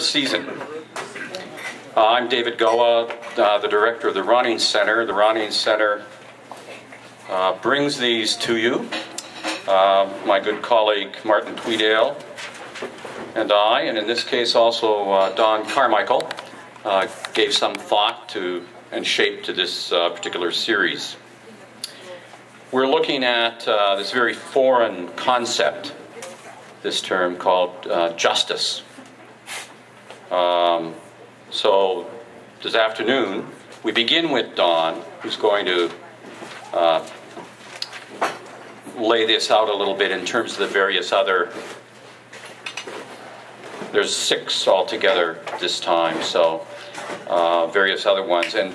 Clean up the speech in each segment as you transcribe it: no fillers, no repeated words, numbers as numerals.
first season. I'm David Goa, the director of the Ronning Center. The Ronning Center brings these to you. My good colleague Martin Tweedale and I, and in this case also Don Carmichael, gave some thought to and shape to this particular series. We're looking at this very foreign concept, this term called justice. So this afternoon, we begin with Don, who's going to lay this out a little bit in terms of the various other, there's 6 altogether this time, so various other ones. And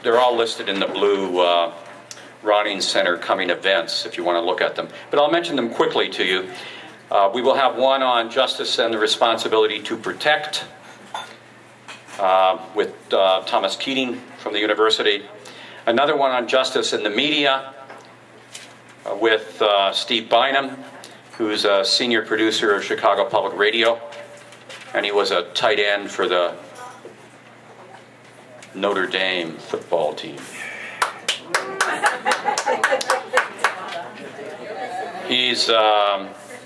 they're all listed in the blue Ronning Center coming events, if you want to look at them. But I'll mention them quickly to you. We will have one on justice and the responsibility to protect, with Thomas Keating from the university. Another one on justice in the media with Steve Bynum, who's a senior producer of Chicago Public Radio, and he was a tight end for the Notre Dame football team.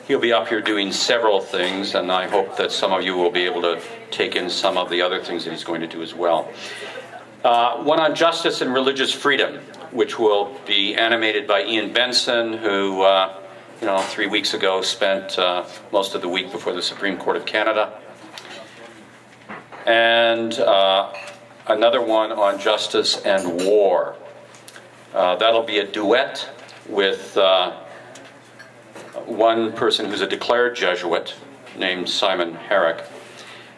He'll be up here doing several things, and I hope that some of you will be able to take in some of the other things that he's going to do as well. One on justice and religious freedom, which will be animated by Ian Benson, who 3 weeks ago spent most of the week before the Supreme Court of Canada. And another one on justice and war. That'll be a duet with one person who's a declared Jesuit named Simon Herrick,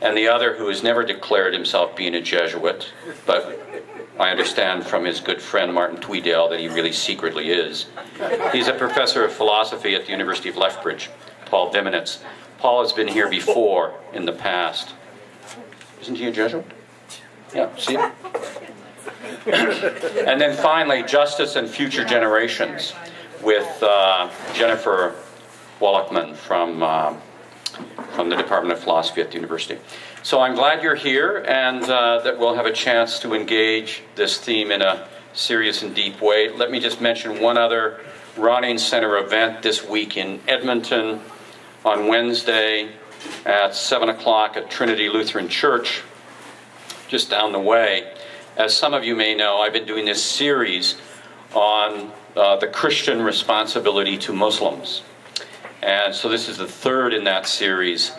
and the other who has never declared himself being a Jesuit, but I understand from his good friend Martin Tweedale that he really secretly is. He's a professor of philosophy at the University of Lethbridge, Paul Viminitz. Paul has been here before in the past. Isn't he a Jesuit? Yeah, see him? And then finally, Justice and Future Generations with Jennifer Wallachman from the Department of Philosophy at the university. So I'm glad you're here, and that we'll have a chance to engage this theme in a serious and deep way. Let me just mention one other Ronning Center event this week in Edmonton on Wednesday at 7 o'clock at Trinity Lutheran Church, just down the way. As some of you may know, I've been doing this series on the Christian responsibility to Muslims. And so this is the third in that series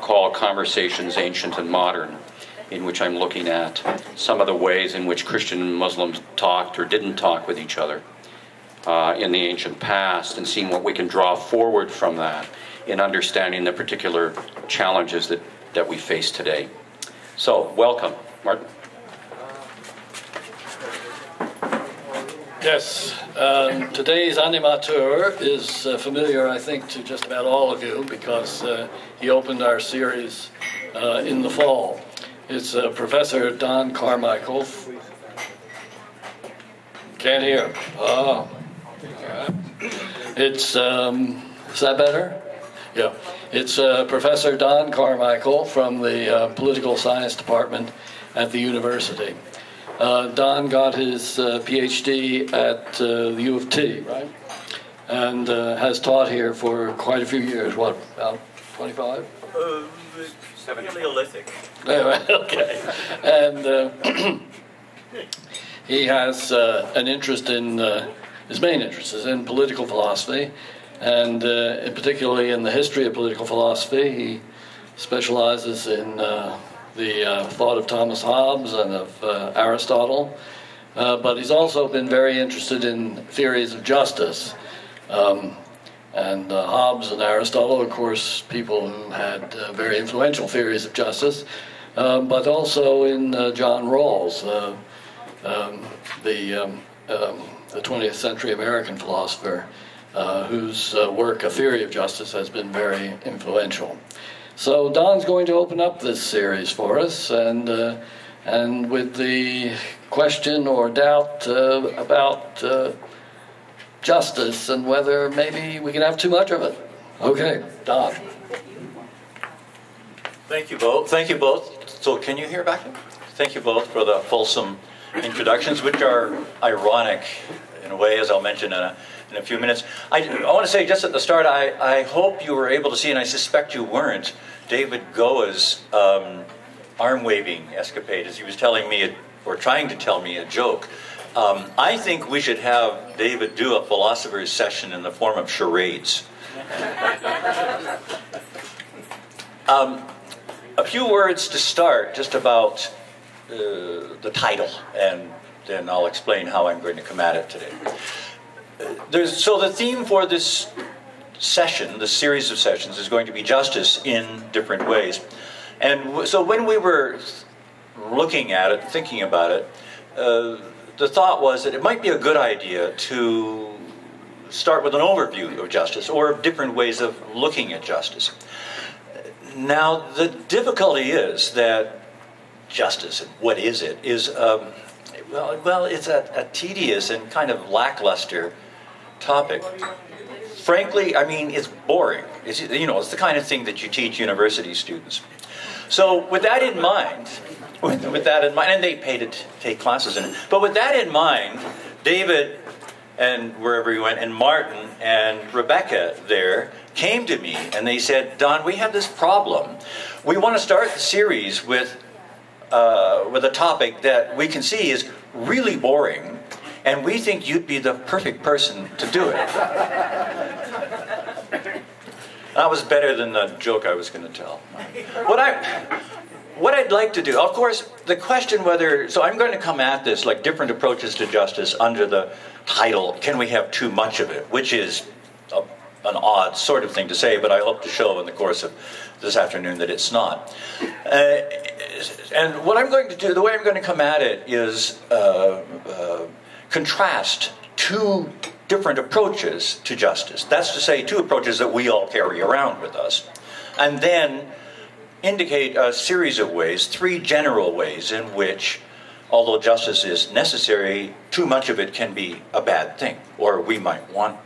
called Conversations Ancient and Modern, in which I'm looking at some of the ways in which Christian and Muslims talked or didn't talk with each other in the ancient past, and seeing what we can draw forward from that in understanding the particular challenges that we face today. So, welcome. Martin? Yes, today's animateur is familiar, I think, to just about all of you because he opened our series in the fall. It's Professor Don Carmichael. Can't hear. Oh. It's, is that better? Yeah. It's Professor Don Carmichael from the Political Science Department at the university. Don got his PhD at the U of T, right? And has taught here for quite a few years. What, about 25? Paleolithic. Okay. And he has an interest in, his main interest is in political philosophy, and particularly in the history of political philosophy. He specializes in the thought of Thomas Hobbes and of Aristotle, but he's also been very interested in theories of justice. And Hobbes and Aristotle, of course, people who had very influential theories of justice, but also in John Rawls, the 20th century American philosopher, whose work, A Theory of Justice, has been very influential. So Don's going to open up this series for us, and with the question or doubt about justice and whether maybe we can have too much of it. Okay, Don. Thank you both. Thank you both. So can you hear back here? Thank you both for the fulsome introductions, which are ironic in a way, as I'll mention in a few minutes. I want to say just at the start, I hope you were able to see, and I suspect you weren't, David Goa's arm-waving escapade as he was telling me, or trying to tell me, a joke. I think we should have David do a philosopher's session in the form of charades. A few words to start, just about the title, and then I'll explain how I'm going to come at it today. So the theme for this session, this series of sessions, is going to be justice in different ways. And so when we were looking at it, thinking about it, the thought was that it might be a good idea to start with an overview of justice, or of different ways of looking at justice. Now, the difficulty is that justice, and what is it, is, it's a tedious and kind of lackluster topic. Frankly, I mean, it's boring. It's the kind of thing that you teach university students. So with that in mind, and they pay to take classes in it, but with that in mind, David, and wherever he went, and Martin and Rebecca there came to me and they said, Don, we have this problem. We want to start the series with a topic that we can see is really boring, and we think you'd be the perfect person to do it. That was better than the joke I was going to tell. What I'd like to do, of course, the question so I'm going to come at this like different approaches to justice under the title, Can We Have Too Much of It? Which is an odd sort of thing to say, but I hope to show in the course of this afternoon that it's not. And what I'm going to do, the way I'm going to come at it is contrast two different approaches to justice. That's to say, two approaches that we all carry around with us. And then indicate a series of ways, three general ways in which, although justice is necessary, too much of it can be a bad thing, or we might want it.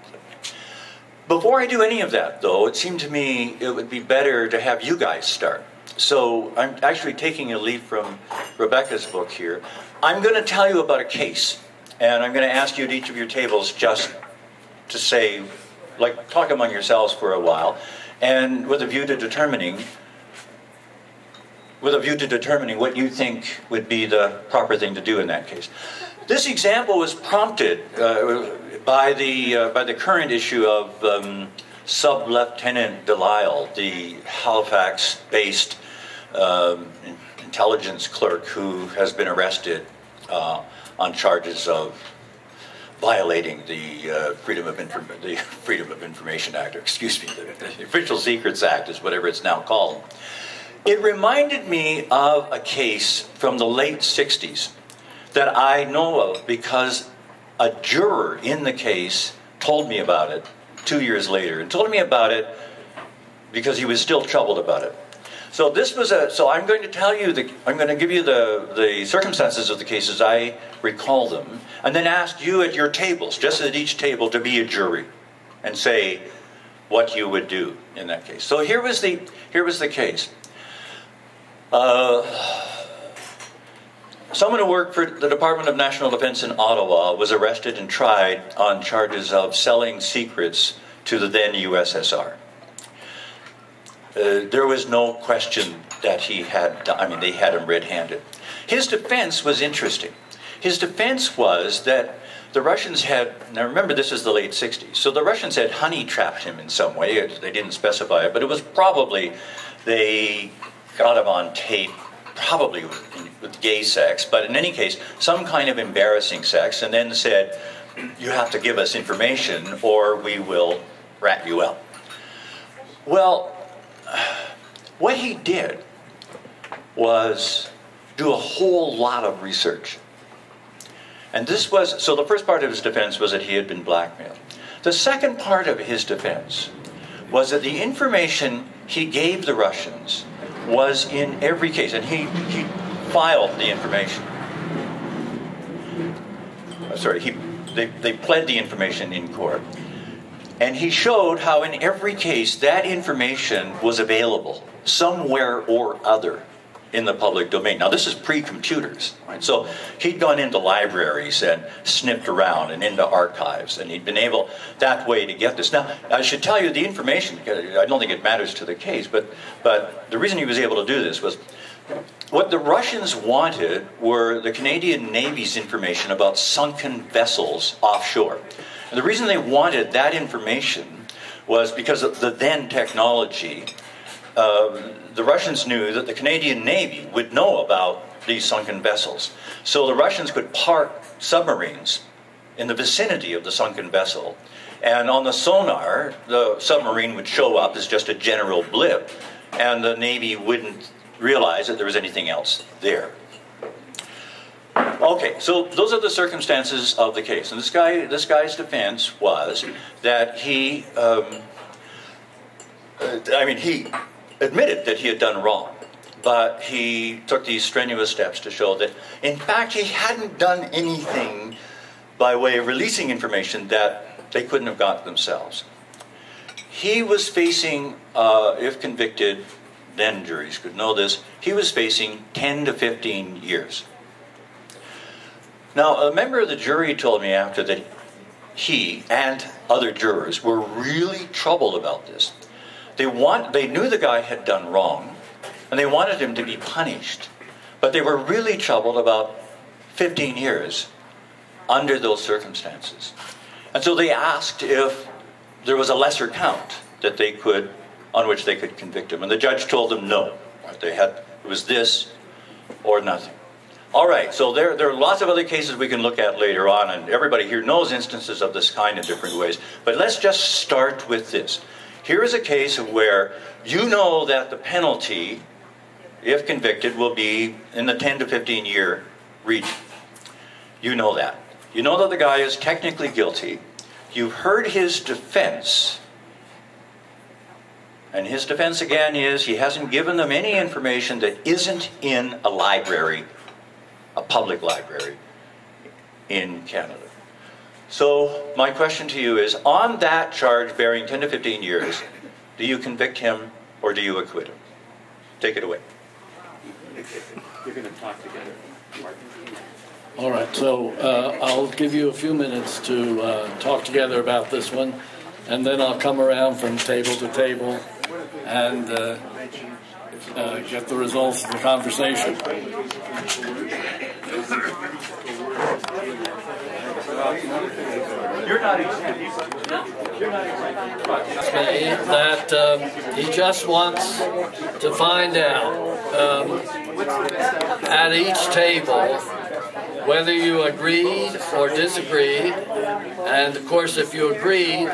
Before I do any of that, though, it seemed to me it would be better to have you guys start. So I'm actually taking a leaf from Rebecca's book here. I'm going to tell you about a case, and I'm going to ask you at each of your tables just to say, like, talk among yourselves for a while, and with a view to determining what you think would be the proper thing to do in that case. This example was prompted by the current issue of Sub-Lieutenant Delisle, the Halifax-based intelligence clerk who has been arrested on charges of violating the Freedom of Information Act, or excuse me, the Official Secrets Act is whatever it's now called. It reminded me of a case from the late 60s that I know of because a juror in the case told me about it 2 years later, and told me about it because he was still troubled about it. So this was so I'm going to tell you, I'm going to give you the circumstances of the cases I recall them, and then ask you at your tables, just at each table, to be a jury and say what you would do in that case. So here was the case. Someone who worked for the Department of National Defense in Ottawa was arrested and tried on charges of selling secrets to the then USSR. There was no question that they had him red-handed. His defense was interesting. His defense was that the Russians had, now remember this is the late 60s, so the Russians had honey-trapped him in some way. They didn't specify it, but it was probably they got him on tape, probably with gay sex, but in any case, some kind of embarrassing sex, and then said, you have to give us information or we will rat you out. Well, what he did was do a whole lot of research. And so the first part of his defense was that he had been blackmailed. The second part of his defense was that the information he gave the Russians was in every case, and he filed the information. They pled the information in court. And he showed how in every case that information was available somewhere or other in the public domain. Now this is pre-computers, right? So he'd gone into libraries and sniffed around and into archives, and he'd been able that way to get this. Now I should tell you the information, I don't think it matters to the case, but the reason he was able to do this was what the Russians wanted were the Canadian Navy's information about sunken vessels offshore. And the reason they wanted that information was because of the then technology. The Russians knew that the Canadian Navy would know about these sunken vessels. So the Russians could park submarines in the vicinity of the sunken vessel. And on the sonar, the submarine would show up as just a general blip, and the Navy wouldn't realize that there was anything else there. Okay, so those are the circumstances of the case. And this guy's defense was that he admitted that he had done wrong, but he took these strenuous steps to show that, in fact, he hadn't done anything by way of releasing information that they couldn't have got themselves. He was facing, if convicted, then juries could know this, he was facing 10 to 15 years. Now, a member of the jury told me after that he and other jurors were really troubled about this. They knew the guy had done wrong, and they wanted him to be punished. But they were really troubled about 15 years under those circumstances. And so they asked if there was a lesser count that they could, on which they could convict him. And the judge told them no. It was this or nothing. All right, so there are lots of other cases we can look at later on, and everybody here knows instances of this kind in different ways. But let's just start with this. Here is a case of where you know that the penalty, if convicted, will be in the 10 to 15 year region. You know that. You know that the guy is technically guilty. You've heard his defense. And his defense again is he hasn't given them any information that isn't in a library, a public library in Canada. So my question to you is, on that charge bearing 10 to 15 years, do you convict him or do you acquit him? Take it away. You're going to talk together. All right, so I'll give you a few minutes to talk together about this one, and then I'll come around from table to table and get the results of the conversation. You're not exempt. You're not exempt. That he just wants to find out at each table whether you agreed or disagreed, and of course if you agreed,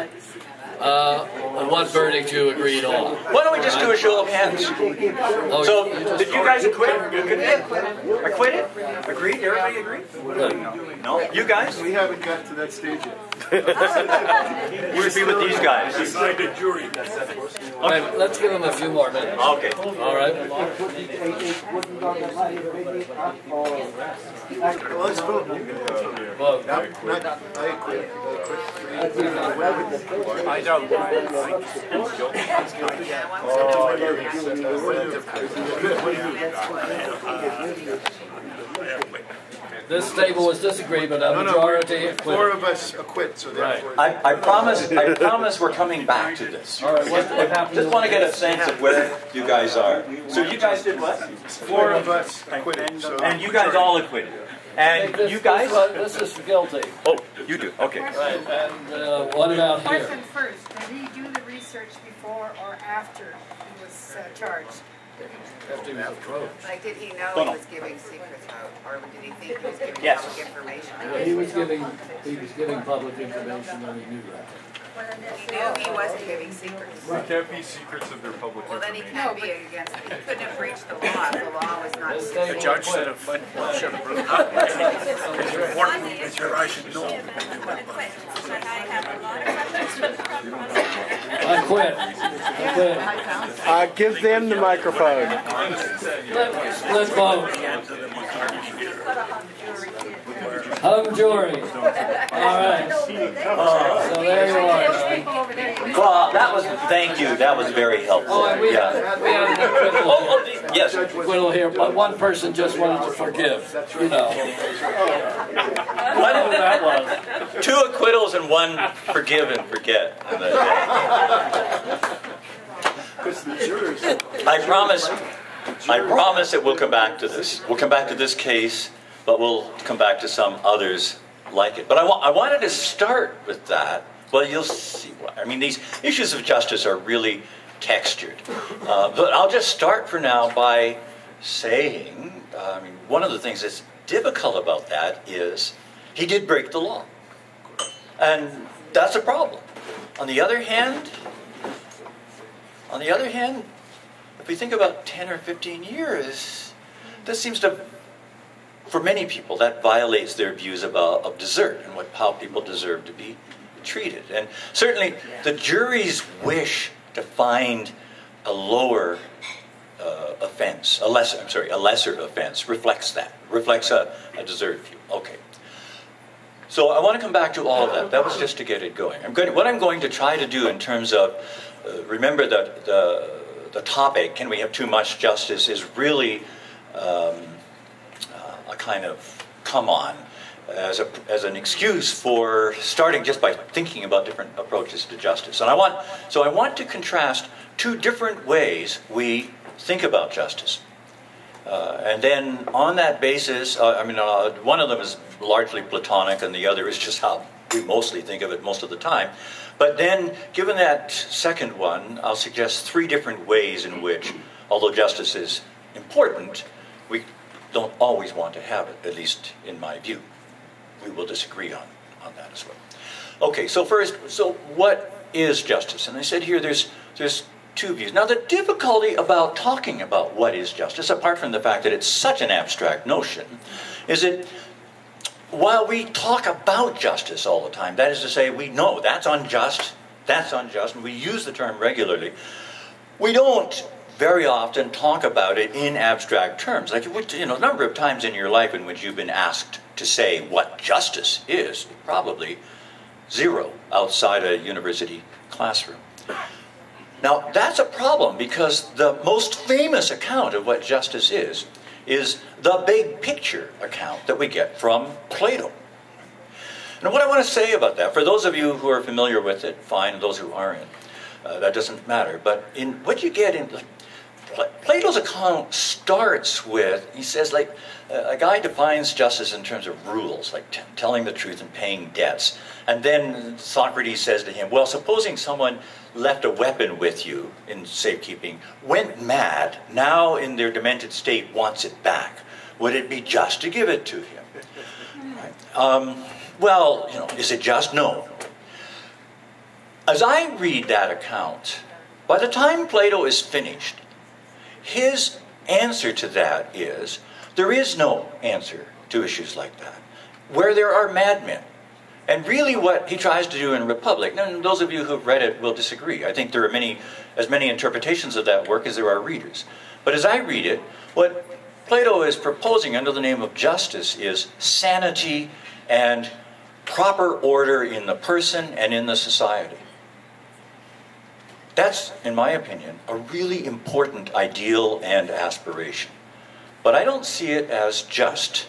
what verdict you agreed on. Why don't we just do a show of hands? So, did you guys acquit? Acquitted? Agreed? Everybody agreed? No? You guys? We haven't got to that stage yet. You should be with these guys. Decided jury. Okay, let's give him a few more minutes. Okay. All right. Well, let's vote. Well, I quit. I don't. this table was disagreed, but a majority acquitted. 4 of us acquit, so therefore. I promise we're coming back to this. All right, what happened? Just want to get a sense of where you guys are. So you guys did what? 4 of us acquitted. So And you guys all acquitted. And This- you guys? This is guilty. Oh, you do. Okay. Right, and what about here? Question first, did he do the research before or after he was charged? After he was approached. Like, did he know No. he was giving secrets out, or did he think he was giving Yes. public information? He was giving public information and he knew that. He knew he wasn't giving secrets. There can't be secrets of their public Well, then he information. can't be against, he couldn't have breached the law if the law was not. This table Judge should acquitted. It's your I should know. I quit. give them the microphone. Let's vote. Hung jury. All right. So there you are. Well, that was, thank you, that was very helpful. Oh, and we had an acquittal. Yes. Acquittal here, but one person just wanted to forgive. You know. What? That was. 2 acquittals and 1 forgive and forget. I promise that we'll come back to this. We'll come back to this case, but we'll come back to some others like it. But I wanted to start with that. Well, you'll see why. I mean, these issues of justice are really textured. But I'll just start for now by saying, one of the things that's difficult about that is he did break the law. And that's a problem. On the other hand, if we think about 10 or 15 years, this seems to, for many people, that violates their views of desert and how people deserve to be treated. And certainly the jury's wish to find a lower offense, a lesser offense, reflects that, reflects a desert view. Okay. So I want to come back to all of that. That was just to get it going. What I'm going to try to do in terms of, remember that the topic, can we have too much justice, is really a kind of come on as an excuse for starting just by thinking about different approaches to justice. And I want to contrast 2 different ways we think about justice. And then on that basis, one of them is largely Platonic and the other is just how we mostly think of it most of the time. But then, given that second one, I'll suggest 3 different ways in which, although justice is important, we don't always want to have it, at least in my view. We will disagree on that as well. Okay, so first, what is justice? And I said here there's 2 views. Now, the difficulty about talking about what is justice, apart from the fact that it's such an abstract notion, is that while we talk about justice all the time, that is to say, we know that's unjust, and we use the term regularly, we don't very often talk about it in abstract terms. Like, a number of times in your life in which you've been asked to say what justice is, probably 0 outside a university classroom. Now, that's a problem because the most famous account of what justice is the big picture account that we get from Plato. And what I want to say about that, for those of you who are familiar with it, fine, those who aren't, that doesn't matter. But in what you get in Plato's account starts with, he says, a guy defines justice in terms of rules, like telling the truth and paying debts. And then Socrates says to him, well, supposing someone left a weapon with you in safekeeping, went mad, now in their demented state wants it back. Would it be just to give it to him? Right. Well, is it just? No. As I read that account, by the time Plato is finished, his answer to that is, there is no answer to issues like that, where there are madmen. And really what he tries to do in Republic, and those of you who've read it will disagree. I think there are as many interpretations of that work as there are readers. But as I read it, what Plato is proposing under the name of justice is sanity and proper order in the person and in the society. That's, in my opinion, a really important ideal and aspiration. But I don't see it as just.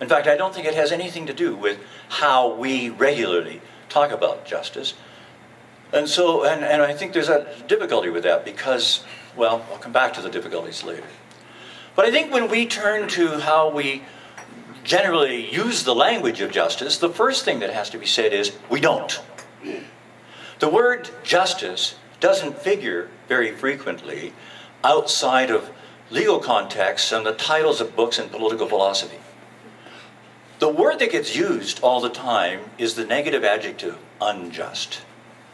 In fact, I don't think it has anything to do with how we regularly talk about justice. And so, and I think there's a difficulty with that because, well, I'll come back to the difficulties later. But I think when we turn to how we generally use the language of justice, the first thing that has to be said is, we don't. The word justice doesn't figure very frequently outside of legal contexts and the titles of books in political philosophy. The word that gets used all the time is the negative adjective, unjust.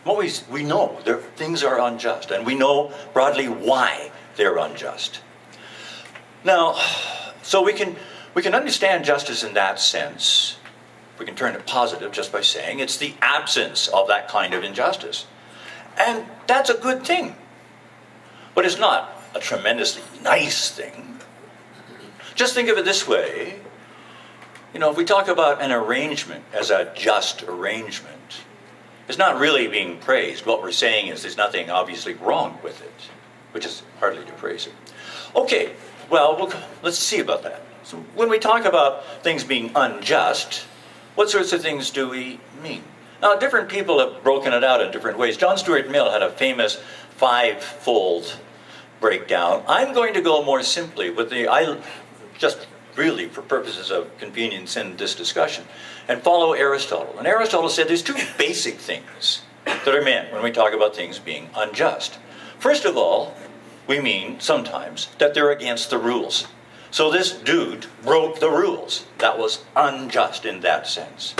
We know things are unjust, and we know broadly why they're unjust. Now, so we can understand justice in that sense. We can turn it positive just by saying it's the absence of that kind of injustice. And that's a good thing. But it's not a tremendously nice thing. Just think of it this way. You know, if we talk about an arrangement as a just arrangement, it's not really being praised. What we're saying is there's nothing obviously wrong with it, which is hardly to praise it. Okay, well, let's see about that. So when we talk about things being unjust, what sorts of things do we mean? Now, different people have broken it out in different ways. John Stuart Mill had a famous five-fold breakdown. I'm going to go more simply with just really for purposes of convenience in this discussion, and follow Aristotle. And Aristotle said there's two basic things that are meant when we talk about things being unjust. First of all, we mean sometimes that they're against the rules. So this dude broke the rules. That was unjust in that sense.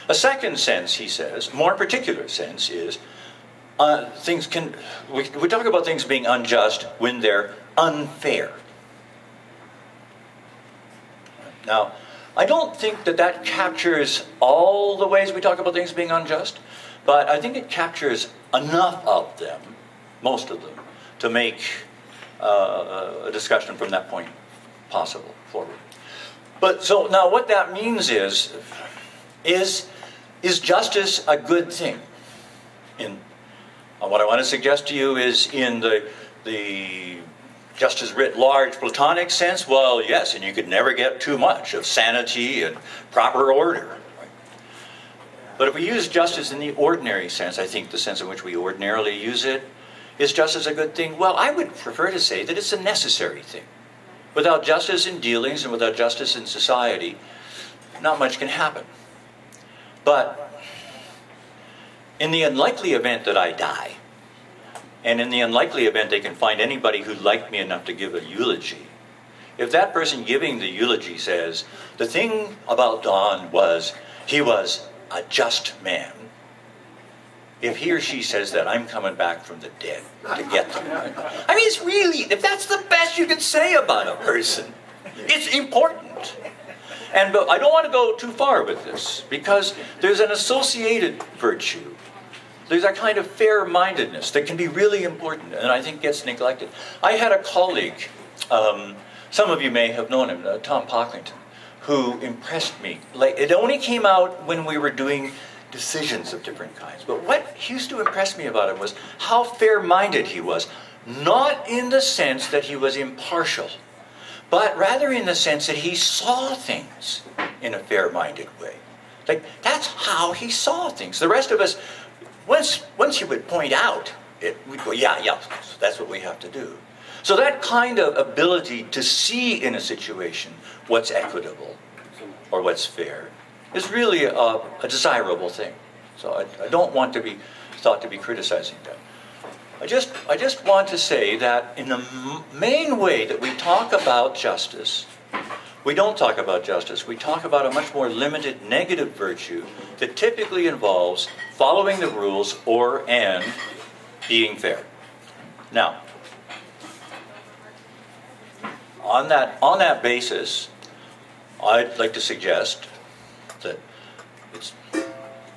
A second sense, he says, more particular sense, is we talk about things being unjust when they're unfair. Now, I don't think that captures all the ways we talk about things being unjust, but I think it captures enough of them, most of them, to make a discussion from that point possible forward. But so now what that means is justice a good thing? What I want to suggest to you is in the justice writ large Platonic sense, well, yes, and you could never get too much of sanity and proper order. Right? But if we use justice in the ordinary sense, I think the sense in which we ordinarily use it, is justice a good thing? Well, I would prefer to say that it's a necessary thing. Without justice in dealings and without justice in society, not much can happen. But in the unlikely event that I die, and in the unlikely event they can find anybody who liked me enough to give a eulogy, if that person giving the eulogy says, the thing about Don was, he was a just man, if he or she says that, I'm coming back from the dead to get them. I mean, it's really, if that's the best you can say about a person, it's important. But I don't want to go too far with this, because there's an associated virtue. There's a kind of fair-mindedness that can be really important, and I think gets neglected. I had a colleague, some of you may have known him, Tom Pocklington, who impressed me. Like, it only came out when we were doing decisions of different kinds. But what used to impress me about him was how fair-minded he was. Not in the sense that he was impartial, but rather in the sense that he saw things in a fair-minded way. Like, that's how he saw things. The rest of us, once you would point out it, we'd go, yeah, that's what we have to do. So that kind of ability to see in a situation what's equitable or what's fair is really a desirable thing. So I don't want to be thought to be criticizing that. I just want to say that in the main way that we talk about justice, we don't talk about justice. We talk about a much more limited negative virtue that typically involves following the rules and being fair. Now, on that basis, I'd like to suggest that it's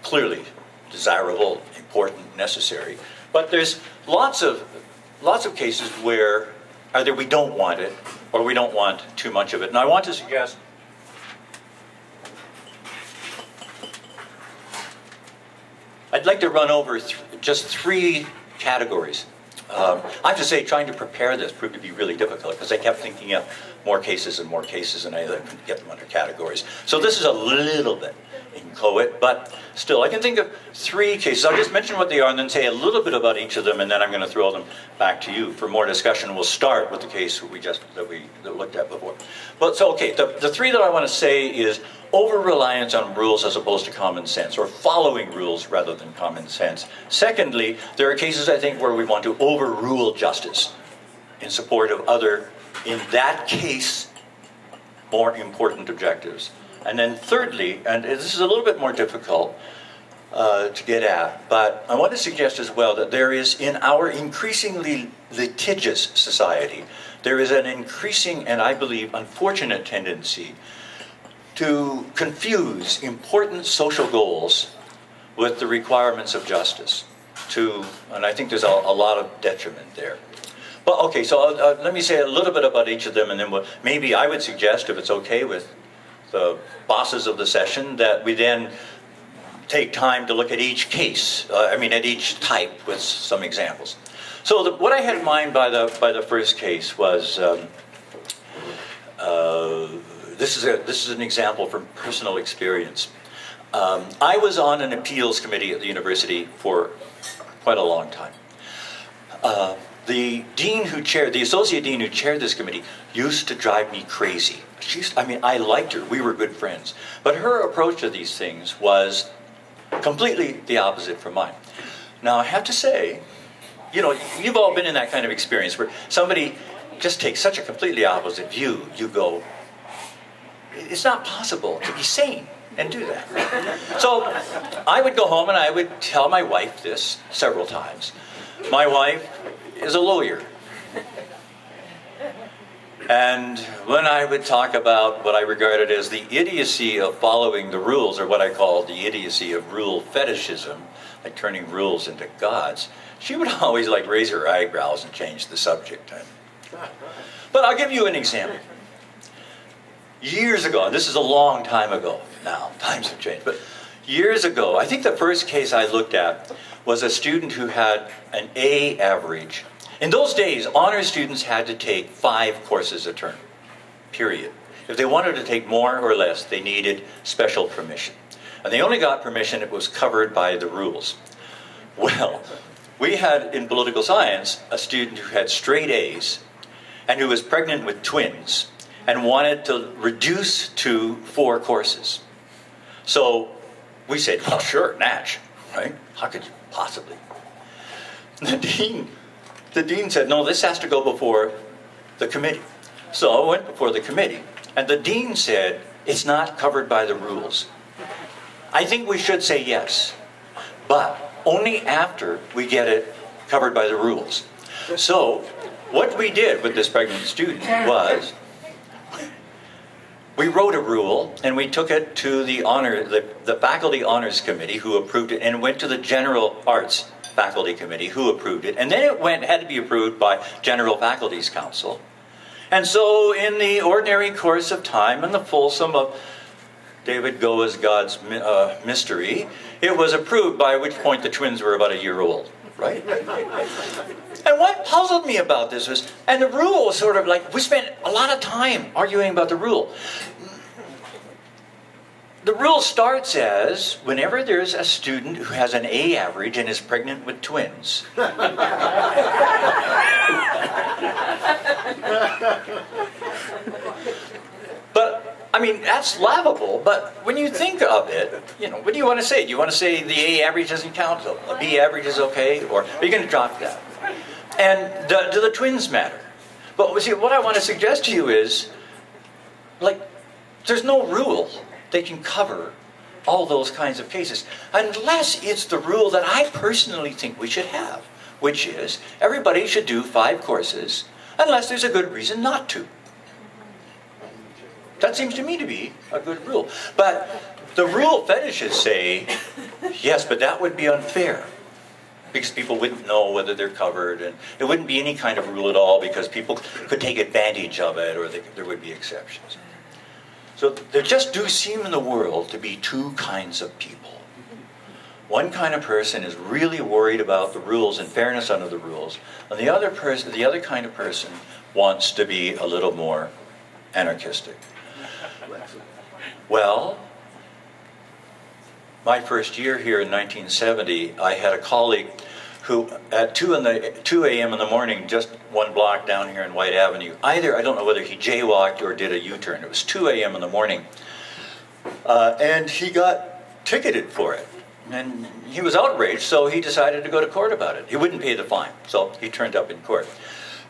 clearly desirable, important, necessary, but there's lots of cases where either we don't want it or we don't want too much of it. And I want to suggest I'd like to run over just three categories. I have to say, trying to prepare this proved to be really difficult because I kept thinking of more cases, and I couldn't get them under categories. So this is a little bit inchoate, but still, I can think of three cases. I'll just mention what they are and then say a little bit about each of them, and then I'm going to throw them back to you for more discussion. We'll start with the case that we looked at before. But so, okay, the three that I want to say is over-reliance on rules as opposed to common sense, or following rules rather than common sense. Secondly, there are cases, I think, where we want to overrule justice in support of other, in that case, more important objectives. And then thirdly, and this is a little bit more difficult to get at, but I want to suggest as well that there is, in our increasingly litigious society, there is an increasing, and I believe unfortunate tendency to confuse important social goals with the requirements of justice. And I think there's a lot of detriment there. But okay, so let me say a little bit about each of them, and then maybe I would suggest, if it's okay with the bosses of the session that we then take time to look at each case, at each type with some examples. So what I had in mind by the first case was, this is an example from personal experience. I was on an appeals committee at the university for quite a long time. The associate dean who chaired this committee used to drive me crazy. I liked her, we were good friends. But her approach to these things was completely the opposite from mine. Now I have to say, you've all been in that kind of experience where somebody just takes such a completely opposite view. You go, it's not possible to be sane and do that. So I would go home and I would tell my wife this several times. My wife is a lawyer. And when I would talk about what I regarded as the idiocy of following the rules, or what I call the idiocy of rule fetishism, like turning rules into gods, she would always raise her eyebrows and change the subject. But I'll give you an example. Years ago, and this is a long time ago now, times have changed, but years ago, I think the first case I looked at was a student who had an A average. In those days, honor students had to take 5 courses a term, period. If they wanted to take more or less, they needed special permission. And they only got permission if it was covered by the rules. Well, we had in political science a student who had straight A's and who was pregnant with twins and wanted to reduce to 4 courses. So we said, well, sure, Natch, right? How could you possibly? The dean said, no, this has to go before the committee. So I went before the committee, and the dean said, it's not covered by the rules. I think we should say yes, but only after we get it covered by the rules. So what we did with this pregnant student was, we wrote a rule and we took it to the faculty honors committee, who approved it, and went to the general arts faculty committee, who approved it, and then it had to be approved by general faculty's council. And so in the ordinary course of time and the fulsome of David Goa's God's mystery, it was approved, by which point the twins were about a year old, right? And what puzzled me about this was, and the rule was sort of we spent a lot of time arguing about the rule. The rule starts as, whenever there's a student who has an A average and is pregnant with twins. But, that's laughable, but when you think of it, what do you want to say? Do you want to say the A average doesn't count, so a B average is okay, or are you going to drop that? And do the twins matter? But see, what I want to suggest to you is, there's no rule that can cover all those kinds of cases, unless it's the rule that I personally think we should have, which is everybody should do 5 courses unless there's a good reason not to. That seems to me to be a good rule. But the rule fetishists say, yes, but that would be unfair, because people wouldn't know whether they're covered, and it wouldn't be any kind of rule at all because people could take advantage of it, or there would be exceptions. So there just do seem in the world to be 2 kinds of people. One kind of person is really worried about the rules and fairness under the rules, and the other kind of person wants to be a little more anarchistic. Well, my first year here in 1970, I had a colleague who, at 2 a.m. in the morning, just 1 block down here in White Avenue, I don't know whether he jaywalked or did a U-turn. It was 2 a.m. in the morning, and he got ticketed for it. And he was outraged, so he decided to go to court about it. He wouldn't pay the fine, so he turned up in court.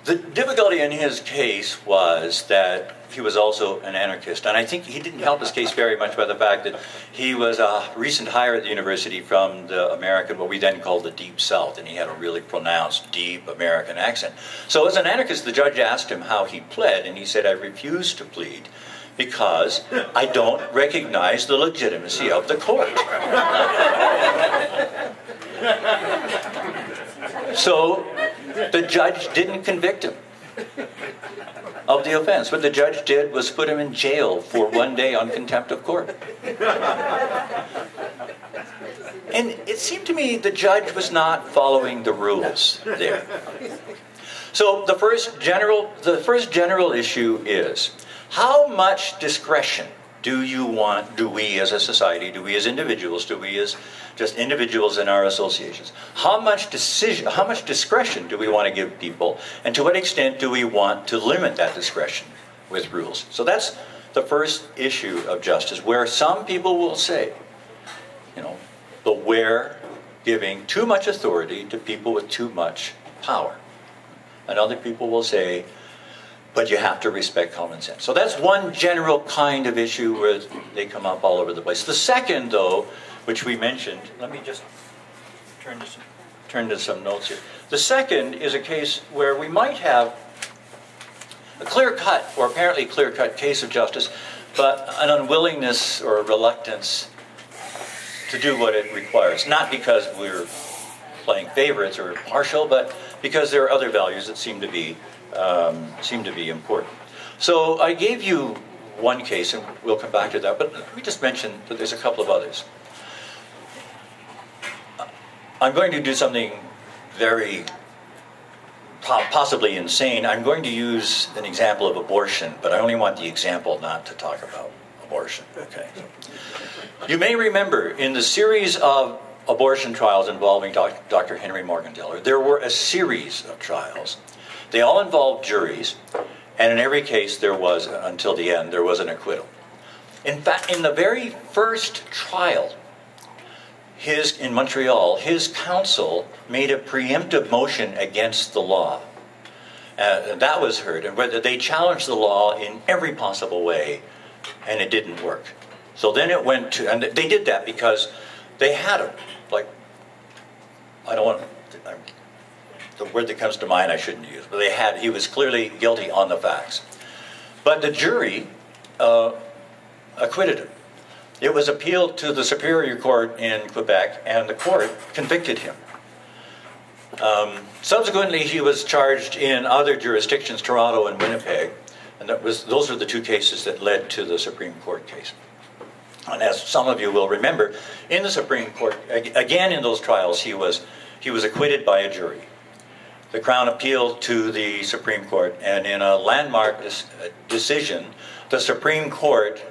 The difficulty in his case was that he was also an anarchist, and I think he didn't help his case very much by the fact that he was a recent hire at the university from the American, what we then called the Deep South, and he had a really pronounced, deep American accent. So as an anarchist, the judge asked him how he pled, and he said, I refuse to plead because I don't recognize the legitimacy of the court. So the judge didn't convict him. of the offense. What the judge did was put him in jail for 1 day on contempt of court. And it seemed to me the judge was not following the rules there. So the first general issue is, how much discretion do we as a society, do we as individuals, do we as just individuals in our associations, how much discretion do we want to give people, and to what extent do we want to limit that discretion with rules? So that's the first issue of justice, where some people will say, beware giving too much authority to people with too much power. And other people will say, but you have to respect common sense. So that's one general kind of issue where they come up all over the place. The second, though, which we mentioned, let me just turn to some notes here. The second is a case where we might have a clear-cut, or apparently clear-cut case of justice, but an unwillingness or a reluctance to do what it requires. Not because we're playing favorites or partial, but because there are other values that seem to be important. So I gave you one case, and we'll come back to that, but let me just mention that there's a couple of others. I'm going to do something very possibly insane. I'm going to use an example of abortion, but I only want the example, not to talk about abortion. Okay. You may remember in the series of abortion trials involving Dr. Henry Morgenthaler, there were a series of trials. They all involved juries, and in every case there was, until the end, there was an acquittal. In fact, in the very first trial, in Montreal, his counsel made a preemptive motion against the law. That was heard, and whether they challenged the law in every possible way, and it didn't work. So then it went to, and they did that because they had him, the word that comes to mind I shouldn't use, but he was clearly guilty on the facts. But the jury acquitted him. It was appealed to the Superior Court in Quebec, and the court convicted him. Subsequently, he was charged in other jurisdictions, Toronto and Winnipeg, and those were the two cases that led to the Supreme Court case. And as some of you will remember, in the Supreme Court, again in those trials, he was acquitted by a jury. The Crown appealed to the Supreme Court, and in a landmark decision, the Supreme Court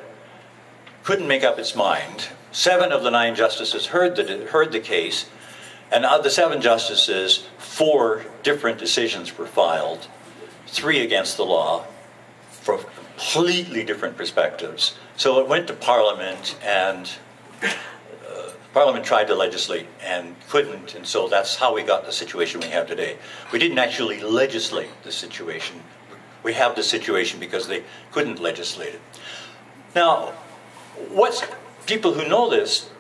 couldn't make up its mind. 7 of the 9 justices heard the case, and of the 7 justices, 4 different decisions were filed, 3 against the law, from completely different perspectives. So it went to Parliament, and Parliament tried to legislate and couldn't, and so that's how we got the situation we have today. We didn't actually legislate the situation. We have the situation because they couldn't legislate it. Now, people who know this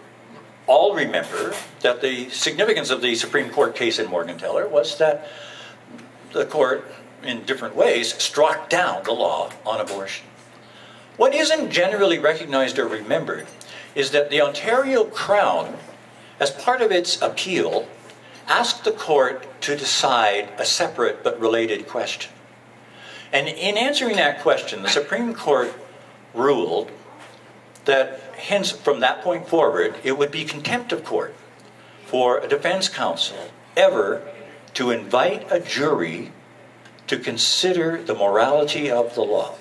all remember that the significance of the Supreme Court case in Morgenthaler was that the court, in different ways, struck down the law on abortion. What isn't generally recognized or remembered is that the Ontario Crown, as part of its appeal, asked the court to decide a separate but related question. And in answering that question, the Supreme Court ruled that hence, from that point forward, it would be contempt of court for a defense counsel ever to invite a jury to consider the morality of the law.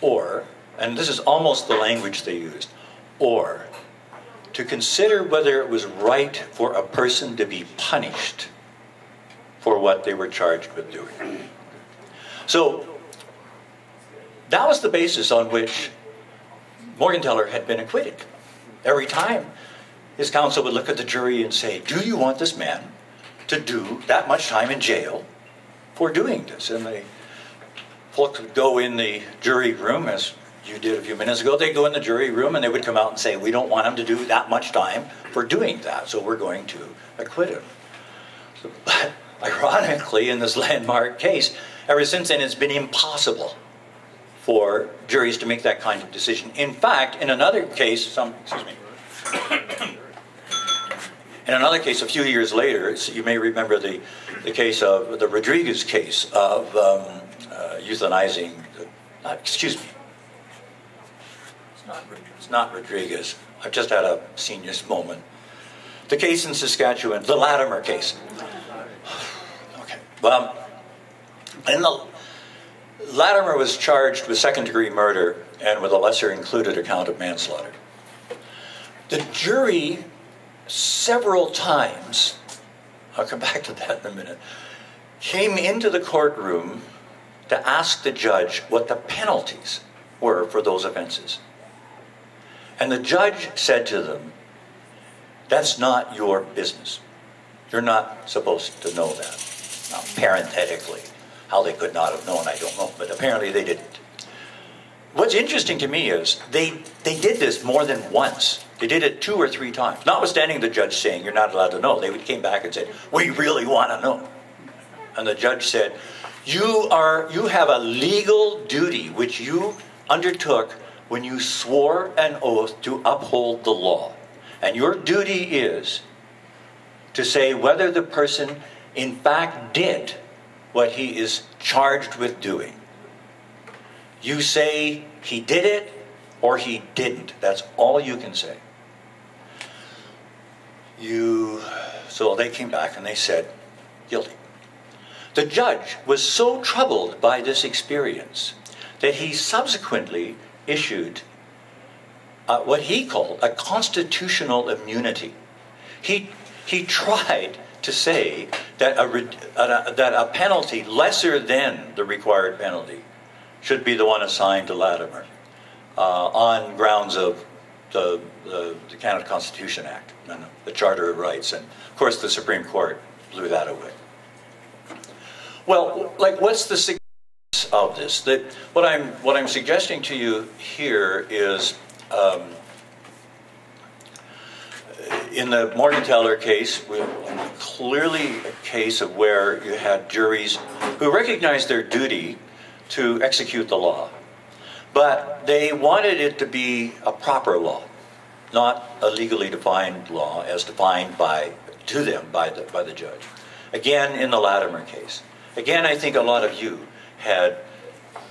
Or, and this is almost the language they used, or to consider whether it was right for a person to be punished for what they were charged with doing. So, that was the basis on which Morgenthaler had been acquitted. Every time his counsel would look at the jury and say, do you want this man to do that much time in jail for doing this? And the folks would go in the jury room, as you did a few minutes ago. They'd go in the jury room and they would come out and say, we don't want him to do that much time for doing that, so we're going to acquit him. So, but ironically, in this landmark case, ever since then it's been impossible for juries to make that kind of decision. In fact, in another case, in another case a few years later, you may remember the case of the Rodriguez case of euthanizing, excuse me, it's not Rodriguez. I've just had a seniors moment. The case in Saskatchewan, the Latimer case. Okay, well, and Latimer was charged with second-degree murder and with a lesser-included account of manslaughter. The jury, several times, I'll come back to that in a minute, came into the courtroom to ask the judge what the penalties were for those offenses. And the judge said to them, "That's not your business. You're not supposed to know that." Now, parenthetically, how they could not have known, I don't know, but apparently they didn't. What's interesting to me is they did this more than once. They did it 2 or 3 times. Notwithstanding the judge saying, "You're not allowed to know," they came back and said, "We really want to know." And the judge said, you have a legal duty which you undertook when you swore an oath to uphold the law. And your duty is to say whether the person in fact did what he is charged with doing. You say he did it or he didn't. That's all you can say. So they came back and they said, guilty. The judge was so troubled by this experience that he subsequently issued what he called a constitutional immunity. He tried to say that a penalty lesser than the required penalty should be the one assigned to Latimer on grounds of the Canada Constitution Act and the Charter of Rights. And of course the Supreme Court blew that away. Well, what's the significance of this? What I'm suggesting to you here is, in the Morgenthaler case, clearly a case of where you had juries who recognized their duty to execute the law, but they wanted it to be a proper law, not a legally defined law as defined to them by the judge. Again, in the Latimer case. Again, I think a lot of you had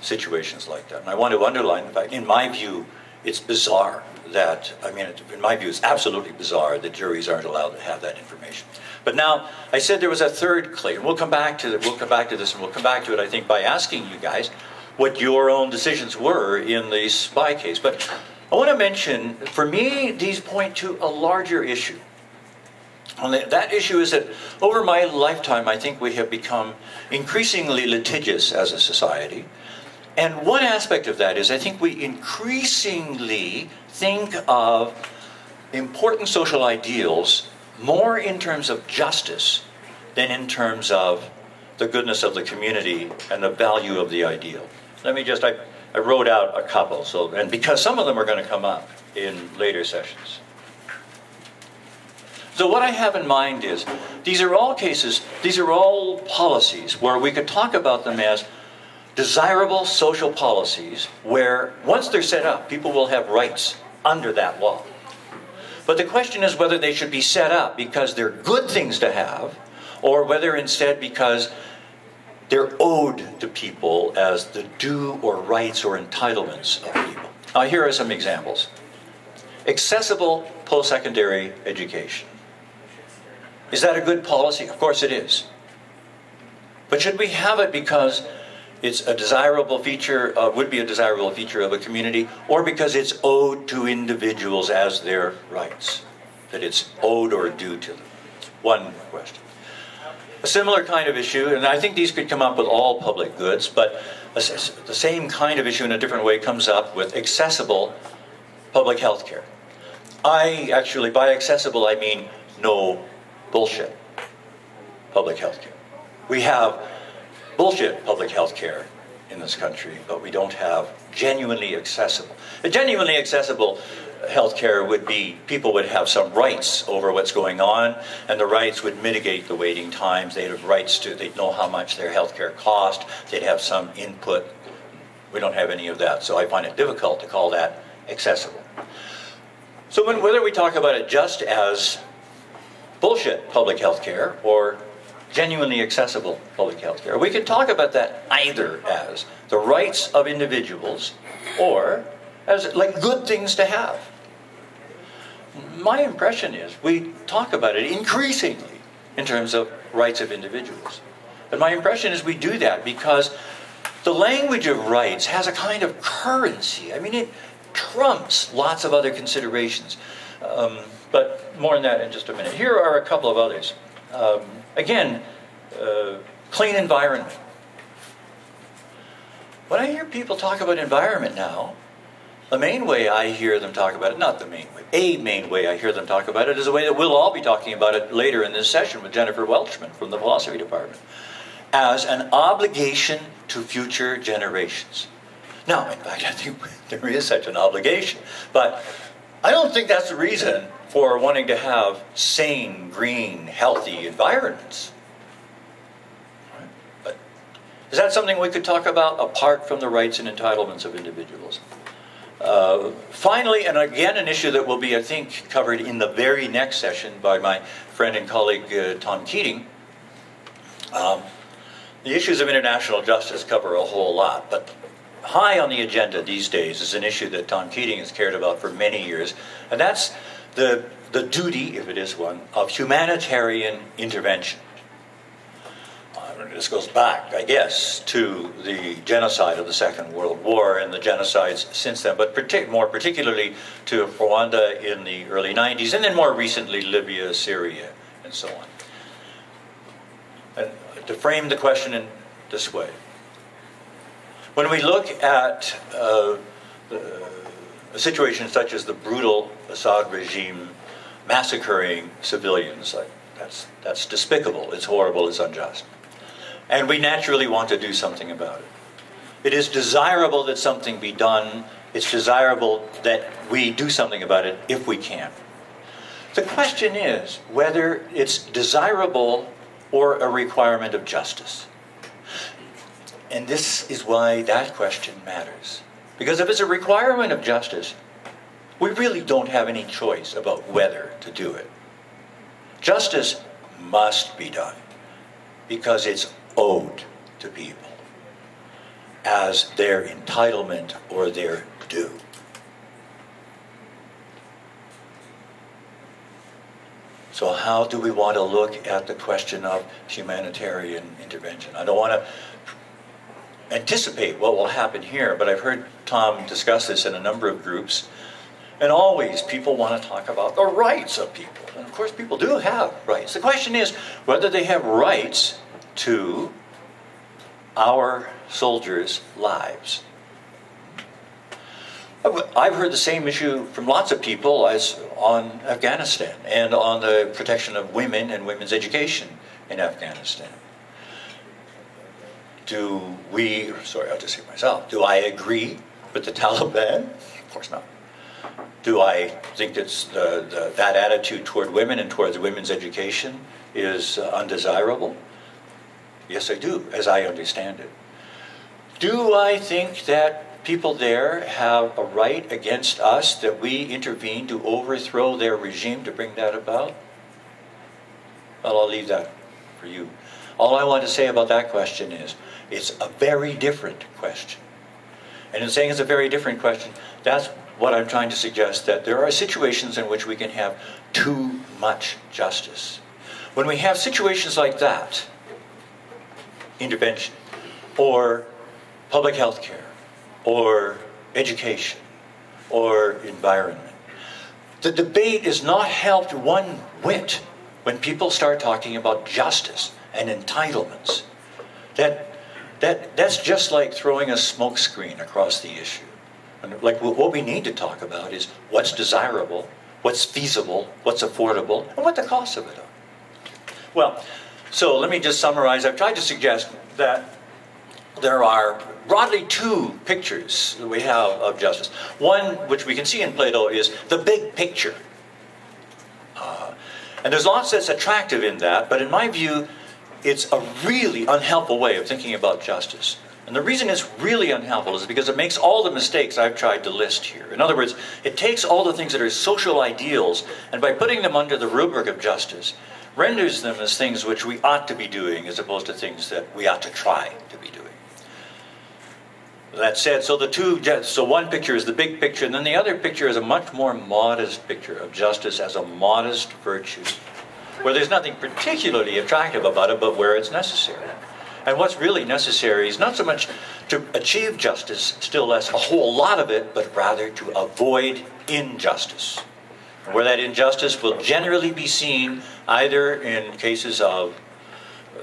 situations like that. And I want to underline the fact, in my view, it's bizarre that, in my view, it's absolutely bizarre that juries aren't allowed to have that information. But now, I said there was a third claim. We'll come back to this, and we'll come back to it, I think, by asking you guys what your own decisions were in the spy case. But I want to mention, for me, these point to a larger issue. And that issue is that over my lifetime, I think we have become increasingly litigious as a society. And one aspect of that is I think we increasingly think of important social ideals more in terms of justice than in terms of the goodness of the community and the value of the ideal. I wrote out a couple, and because some of them are going to come up in later sessions. So what I have in mind is, these are all policies where we could talk about them as desirable social policies where, once they're set up, people will have rights under that law. But the question is whether they should be set up because they're good things to have, or whether instead because they're owed to people as the due or rights or entitlements of people. Now, here are some examples. Accessible post-secondary education. Is that a good policy? Of course it is. But should we have it because it's a desirable feature, would be a desirable feature of a community, or because it's owed to individuals as their rights? That it's owed or due to them? One question. A similar kind of issue, and I think these could come up with all public goods, but the same kind of issue in a different way comes up with accessible public health care. By accessible, I mean no bullshit public health care. We have bullshit public health care in this country, but we don't have genuinely accessible. A genuinely accessible health care would be, people would have some rights over what's going on, and the rights would mitigate the waiting times. They'd have rights they'd know how much their health care cost, they'd have some input. We don't have any of that, so I find it difficult to call that accessible. So whether we talk about it just as bullshit public health care or genuinely accessible public health care. We can talk about that either as the rights of individuals or as like good things to have. My impression is we talk about it increasingly in terms of rights of individuals. But my impression is we do that because the language of rights has a kind of currency. I mean, it trumps lots of other considerations. But more on that in just a minute. Here are a couple of others. Again, clean environment. When I hear people talk about environment now, the main way I hear them talk about it, not the main way, a main way I hear them talk about it is the way that we'll all be talking about it later in this session with Jennifer Welchman from the philosophy department, as an obligation to future generations. Now, in fact, I think there is such an obligation, but I don't think that's the reason for wanting to have sane, green, healthy environments. But is that something we could talk about apart from the rights and entitlements of individuals? Finally, and again an issue that will be, I think, covered in the very next session by my friend and colleague Tom Keating. The issues of international justice cover a whole lot, but high on the agenda these days is an issue that Tom Keating has cared about for many years, and that's the duty, if it is one, of humanitarian intervention. This goes back, I guess, to the genocide of the Second World War and the genocides since then, but more particularly to Rwanda in the early 90s, and then more recently Libya, Syria, and so on. And to frame the question in this way, when we look at a situation such as the brutal Assad regime massacring civilians, that's despicable, it's horrible, it's unjust. And we naturally want to do something about it. It is desirable that something be done. It's desirable that we do something about it if we can. The question is whether it's desirable or a requirement of justice. And this is why that question matters. Because if it's a requirement of justice, we really don't have any choice about whether to do it. Justice must be done because it's owed to people as their entitlement or their due. So how do we want to look at the question of humanitarian intervention? I don't want to anticipate what will happen here, but I've heard Tom discuss this in a number of groups, and always people want to talk about the rights of people. And of course people do have rights. The question is whether they have rights to our soldiers' lives. I've heard the same issue from lots of people as on Afghanistan and on the protection of women and women's education in Afghanistan. Do I agree with the Taliban? Of course not. Do I think that that attitude toward women and towards women's education is undesirable? Yes, I do, as I understand it. Do I think that people there have a right against us, that we intervene to overthrow their regime to bring that about? Well, I'll leave that for you. All I want to say about that question is, it's a very different question. And in saying it's a very different question, that's what I'm trying to suggest, that there are situations in which we can have too much justice. When we have situations like that, intervention, or public health care, or education, or environment, the debate is not helped one whit when people start talking about justice and entitlements. That's just like throwing a smokescreen across the issue. And like what we need to talk about is what's desirable, what's feasible, what's affordable, and what the costs of it are. Well, so let me just summarize. I've tried to suggest that there are broadly two pictures that we have of justice. One, which we can see in Plato, is the big picture. And there's lots that's attractive in that, but in my view, it's a really unhelpful way of thinking about justice. And the reason it's really unhelpful is because it makes all the mistakes I've tried to list here. In other words, it takes all the things that are social ideals, and by putting them under the rubric of justice, renders them as things which we ought to be doing as opposed to things that we ought to try to be doing. That said, so one picture is the big picture, and then the other picture is a much more modest picture of justice as a modest virtue, where there's nothing particularly attractive about it, but where it's necessary. And what's really necessary is not so much to achieve justice, still less a whole lot of it, but rather to avoid injustice. Where that injustice will generally be seen either in cases of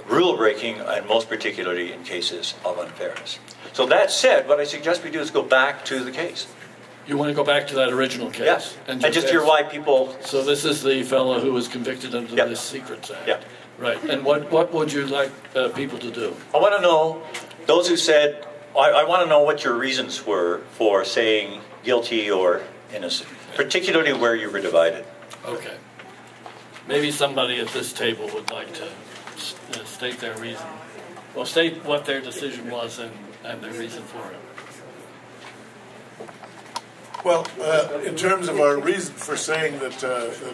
rule breaking and most particularly in cases of unfairness. So that said, what I suggest we do is go back to the case. You want to go back to that original case? Yes, and just hear why people... So this is the fellow who was convicted under Yep. this Secrets Act. Yep. Right. And what would you like people to do? I want to know, those who said, I want to know what your reasons were for saying guilty or innocent, particularly where you were divided. Okay. Maybe somebody at this table would like to state their reason. Well, state what their decision was and their reason for it. Well, in terms of our reason for saying that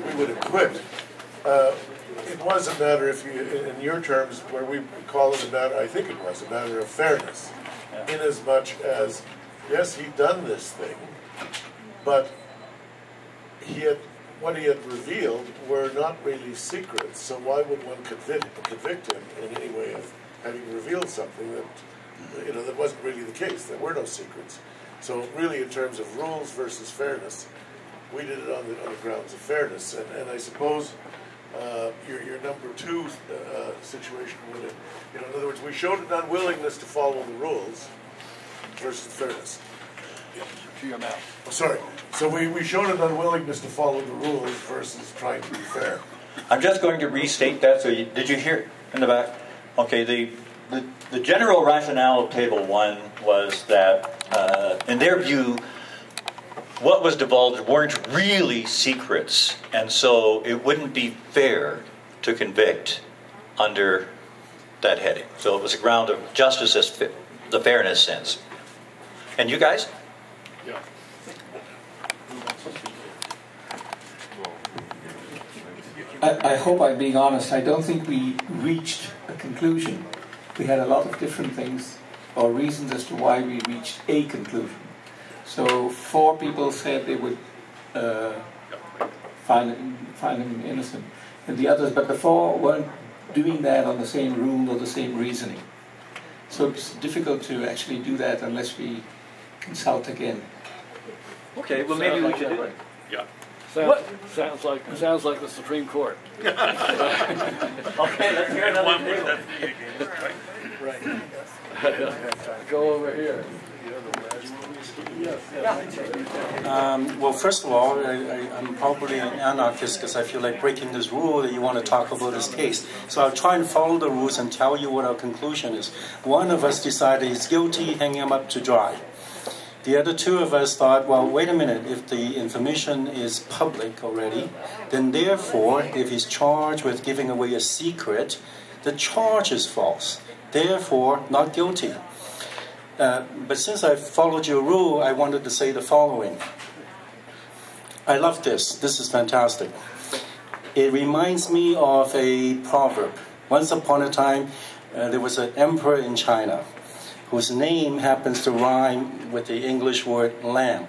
we would acquit, it was a matter, if you, in your terms, where we call it a matter, I think it was a matter of fairness, inasmuch as, yes, he'd done this thing, but what he had revealed were not really secrets, so why would one convict him in any way of having revealed something that, that wasn't really the case? There were no secrets. So really, in terms of rules versus fairness, we did it on the grounds of fairness. And I suppose your number two situation would have, in other words, we showed an unwillingness to follow the rules versus fairness. To your mouth. Oh, sorry. So we showed an unwillingness to follow the rules versus trying to be fair. I'm just going to restate that. So did you hear in the back? Okay, the general rationale of Table 1 was that, in their view, what was divulged weren't really secrets, and so it wouldn't be fair to convict under that heading. So it was a ground of justice as the fairness sense. And you guys? Yeah. I hope I'm being honest. I don't think we reached a conclusion. We had a lot of different things or reasons as to why we reached a conclusion. So 4 people said they would find him innocent, and the others, but the 4 weren't doing that on the same rule or the same reasoning. So it's difficult to actually do that unless we consult again. Okay, well maybe we should do it. Yeah. Sounds like the Supreme Court. Okay, let's hear another case. Right. Go over here. Well, first of all, I'm probably an anarchist because I feel like breaking this rule that you want to talk about this case. So I'll try and follow the rules and tell you what our conclusion is. One of us decided he's guilty, hang him up to dry. The other 2 of us thought, well, wait a minute, if the information is public already, then therefore, if he's charged with giving away a secret, the charge is false. Therefore, not guilty. But since I followed your rule, I wanted to say the following. I love this. This is fantastic. It reminds me of a proverb. Once upon a time, there was an emperor in China whose name happens to rhyme with the English word lamb.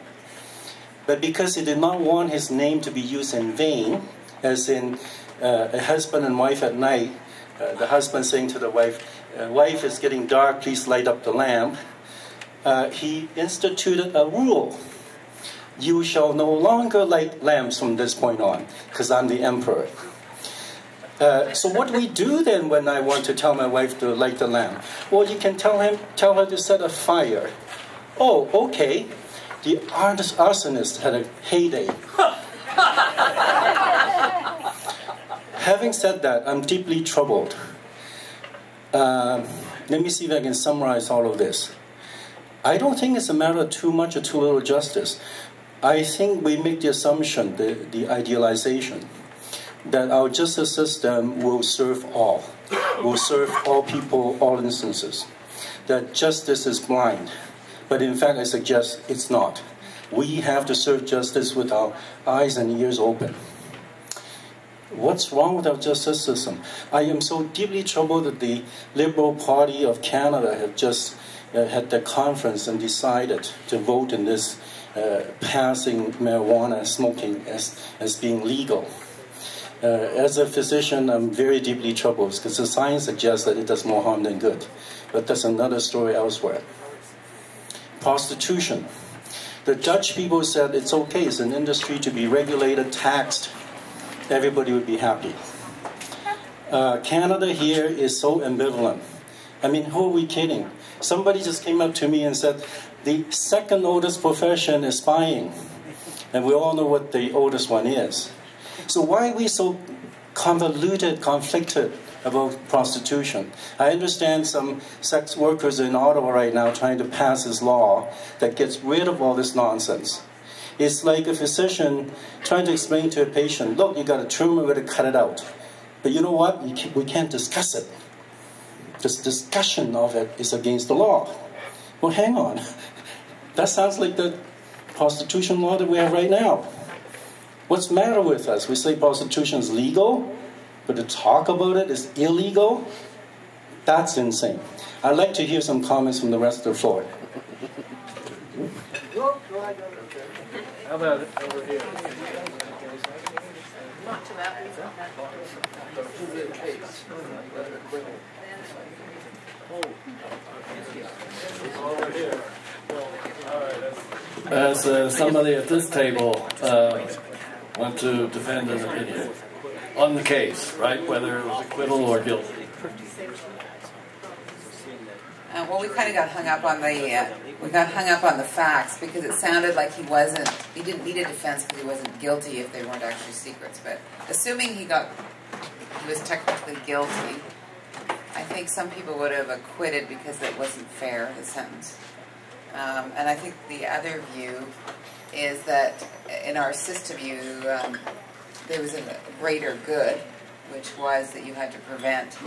But because he did not want his name to be used in vain, as in a husband and wife at night, the husband saying to the wife, wife, it's getting dark, please light up the lamp. He instituted a rule. You shall no longer light lamps from this point on, because I'm the emperor. So what do we do then when I want to tell my wife to light the lamp? Well, you can tell her to set a fire. Oh, okay. The arsonist had a heyday. Having said that, I'm deeply troubled. Let me see if I can summarize all of this. I don't think it's a matter of too much or too little justice. I think we make the assumption, the idealization, that our justice system will serve all people, all instances. That justice is blind. But in fact, I suggest it's not. We have to serve justice with our eyes and ears open. What's wrong with our justice system? I am so deeply troubled that the Liberal Party of Canada have just had their conference and decided to vote in this passing marijuana smoking as being legal. As a physician, I'm very deeply troubled because the science suggests that it does more harm than good. But that's another story elsewhere. Prostitution. The Dutch people said it's okay, it's an industry to be regulated, taxed. Everybody would be happy. Canada here is so ambivalent. I mean, who are we kidding? Somebody just came up to me and said, the second oldest profession is spying. And we all know what the oldest one is. So why are we so convoluted, conflicted about prostitution? I understand some sex workers in Ottawa right now trying to pass this law that gets rid of all this nonsense. It's like a physician trying to explain to a patient, look, you got a tumor, we're going to cut it out. But you know what? We can't discuss it. This discussion of it is against the law. Well, hang on. That sounds like the prostitution law that we have right now. What's the matter with us? We say prostitution is legal, but to talk about it is illegal? That's insane. I'd like to hear some comments from the rest of the floor. How about over here? As somebody at this table want to defend an opinion on the case, right? Whether it was acquittal or guilty. Well, we kind of got hung up on the facts because it sounded like he didn't need a defense because he wasn't guilty if they weren't actually secrets. But assuming he was technically guilty, I think some people would have acquitted because it wasn't fair, the sentence. And I think the other view is that in our system, there was a greater good, which was that you had to prevent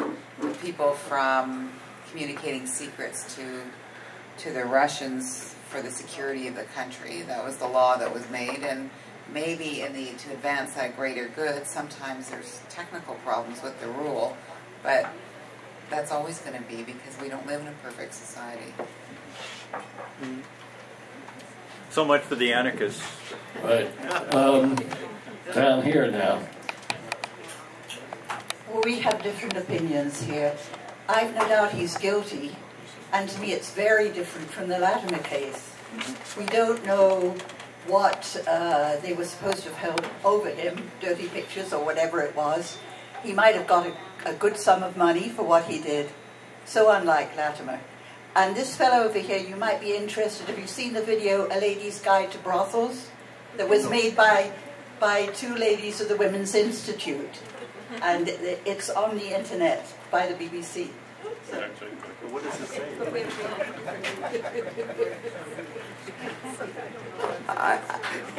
people from communicating secrets to the Russians for the security of the country. That was the law that was made, and maybe to advance that greater good, sometimes there's technical problems with the rule, but that's always going to be because we don't live in a perfect society. So much for the anarchists. Right. Down here now. Well, we have different opinions here. I've no doubt he's guilty, and to me it's very different from the Latimer case. We don't know what they were supposed to have held over him, dirty pictures or whatever it was. He might have got a good sum of money for what he did, so unlike Latimer. And this fellow over here, you might be interested, have you seen the video, A Lady's Guide to Brothels, that was made by two ladies of the Women's Institute, and it's on the internet by the BBC. What does it say?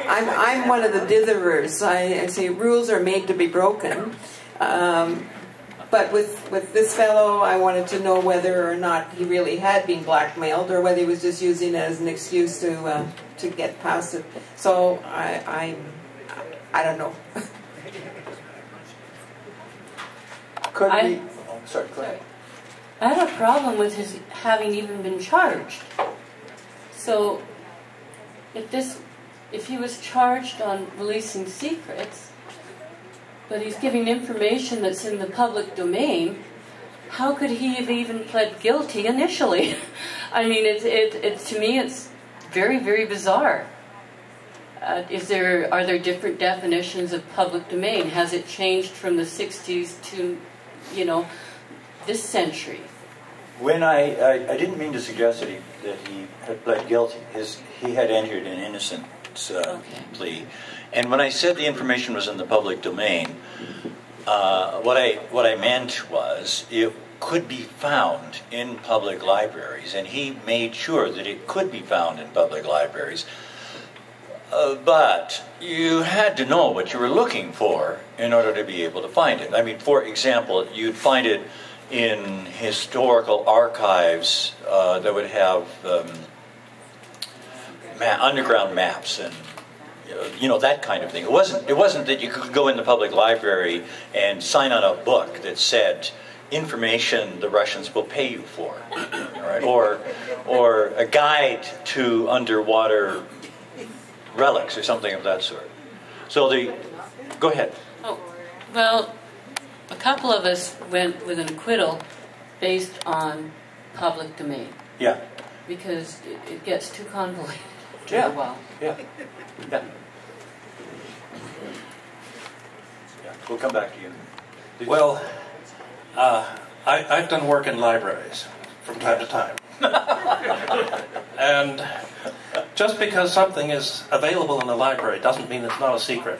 I'm one of the ditherers. I say rules are made to be broken. But with this fellow, I wanted to know whether or not he really had been blackmailed, or whether he was just using it as an excuse to get past it. So I don't know. Sorry, go ahead. I have a problem with his having even been charged. So if he was charged on releasing secrets, but he's giving information that's in the public domain, how could he have even pled guilty initially? I mean, to me, it's very, very bizarre. Are there different definitions of public domain? Has it changed from the 60s to, this century? When I didn't mean to suggest that he had pled guilty. He had entered an innocent plea. And when I said the information was in the public domain, what I meant was it could be found in public libraries, and he made sure that it could be found in public libraries. But you had to know what you were looking for in order to be able to find it. I mean, for example, you'd find it in historical archives that would have underground maps and that kind of thing. It wasn't that you could go in the public library and sign on a book that said information the Russians will pay you for, right? Or a guide to underwater relics or something of that sort. So go ahead. Oh, well, a couple of us went with an acquittal based on public domain. Yeah. Because it gets too convoluted after Yeah. a while. Yeah. Yeah. We'll come back to you. Well, I've done work in libraries from time to time. And just because something is available in the library doesn't mean it's not a secret.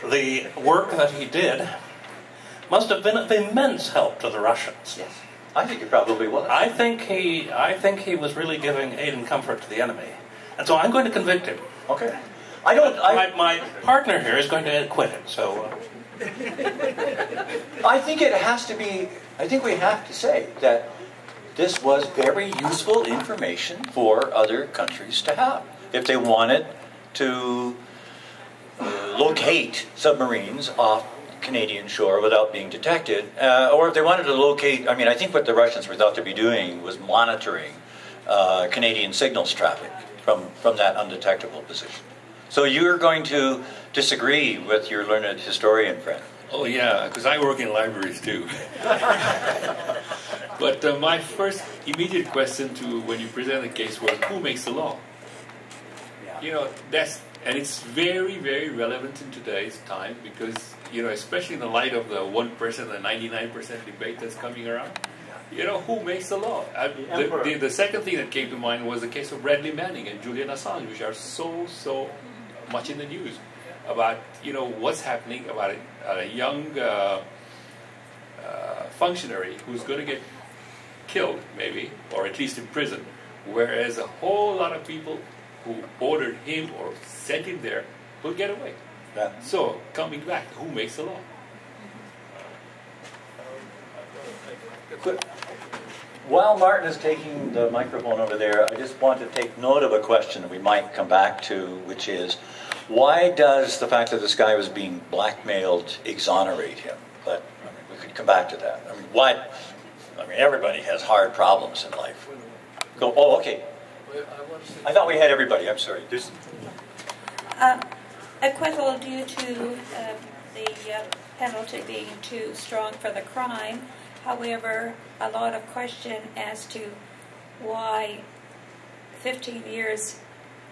The work that he did must have been of immense help to the Russians. Yes. I think it probably was. I think he was really giving aid and comfort to the enemy. And so I'm going to convict him. Okay. My partner here is going to acquit him, so... I think it has to be, I think we have to say that this was very useful information for other countries to have. If they wanted to locate submarines off Canadian shore without being detected, or if they wanted to locate, I think what the Russians were thought to be doing was monitoring Canadian signals traffic from that undetectable position. So you're going to disagree with your learned historian friend. Oh yeah, because I work in libraries too. But my first immediate question to when you present a case was, who makes the law? Yeah. And it's very, very relevant in today's time because, especially in the light of the 1% and 99% debate that's coming around, who makes the law? The second thing that came to mind was the case of Bradley Manning and Julian Assange, which are so much in the news about, what's happening about a young functionary who's going to get killed, maybe, or at least imprisoned, whereas a whole lot of people who ordered him or sent him there will get away. Yeah. So, coming back, who makes the law? While Martin is taking the microphone over there, I just want to take note of a question that we might come back to, which is, why does the fact that this guy was being blackmailed exonerate him? But we could come back to that. Everybody has hard problems in life. Oh, okay. I thought we had everybody. I'm sorry. Acquittal due to the penalty being too strong for the crime. However, a lot of question as to why 15 years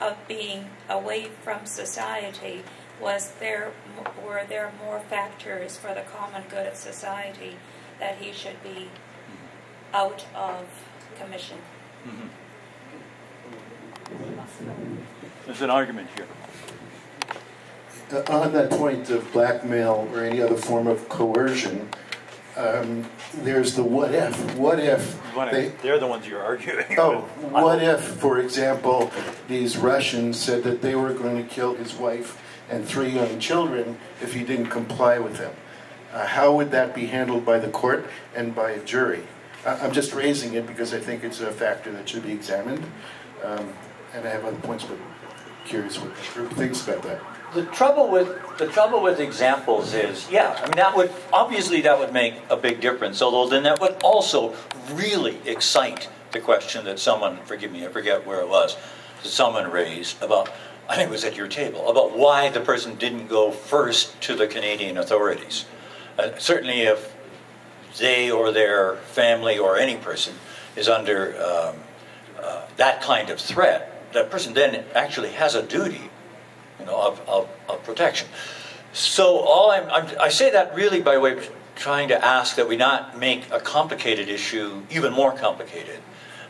of being away from society were there more factors for the common good of society that he should be out of commission? Mm-hmm. There's an argument here. On that point of blackmail or any other form of coercion, there's the what if. What if they're the ones you're arguing. Oh, what if, for example, these Russians said that they were going to kill his wife and 3 young children if he didn't comply with them? How would that be handled by the court and by a jury? I'm just raising it because I think it's a factor that should be examined. And I have other points, but curious what the group thinks about that. The trouble with examples is, that would make a big difference. Although then that would also really excite the question that someone, forgive me, I forget where it was, that someone raised about, I think it was at your table, about why the person didn't go first to the Canadian authorities. Certainly, if they or their family or any person is under that kind of threat, that person then actually has a duty, of protection. So I say that really by way of trying to ask that we not make a complicated issue even more complicated.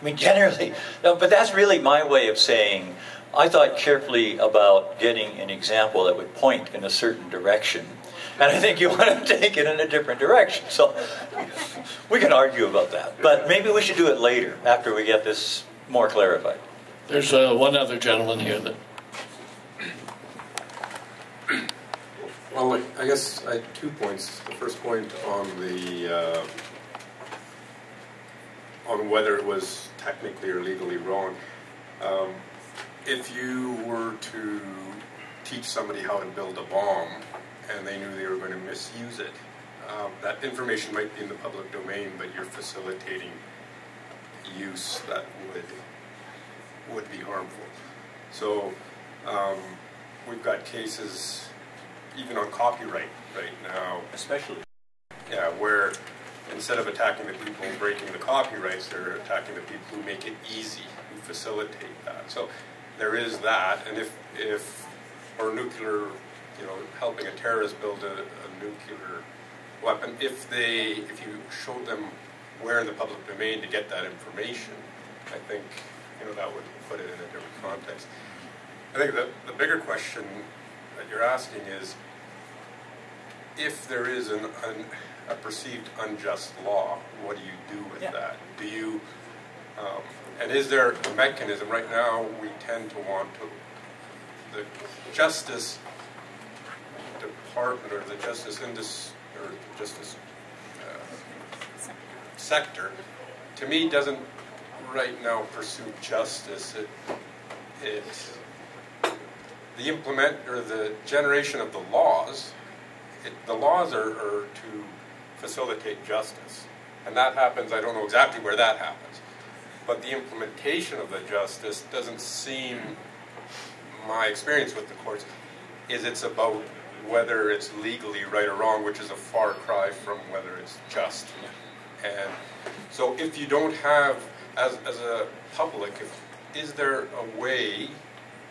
Generally, but that's really my way of saying, I thought carefully about getting an example that would point in a certain direction. And I think you want to take it in a different direction. So we can argue about that. But maybe we should do it later, after we get this more clarified. There's one other gentleman here that... Well, I guess I had 2 points. The first point on on whether it was technically or legally wrong. if you were to teach somebody how to build a bomb and they knew they were going to misuse it, that information might be in the public domain, but you're facilitating use that would be harmful. So we've got cases even on copyright right now, especially, yeah, where instead of attacking the people breaking the copyrights, they're attacking the people who make it easy, who facilitate that. So there is that, and if or nuclear, you know, helping a terrorist build a nuclear weapon, if you showed them where in the public domain to get that information, I think, you know, that would put it in a different context. I think the bigger question that you're asking is, if there is a perceived unjust law, what do you do with that? Do you, and is there a mechanism? Right now, we tend to want the Justice Department or the Justice sector, to me, doesn't right now pursue justice. The implement or the generation of the laws. The laws are to facilitate justice, and that happens. I don't know exactly where that happens, but the implementation of the justice doesn't seem. My experience with the courts is it's about whether it's legally right or wrong, which is a far cry from whether it's just. And so if you don't have, as a public, is there a way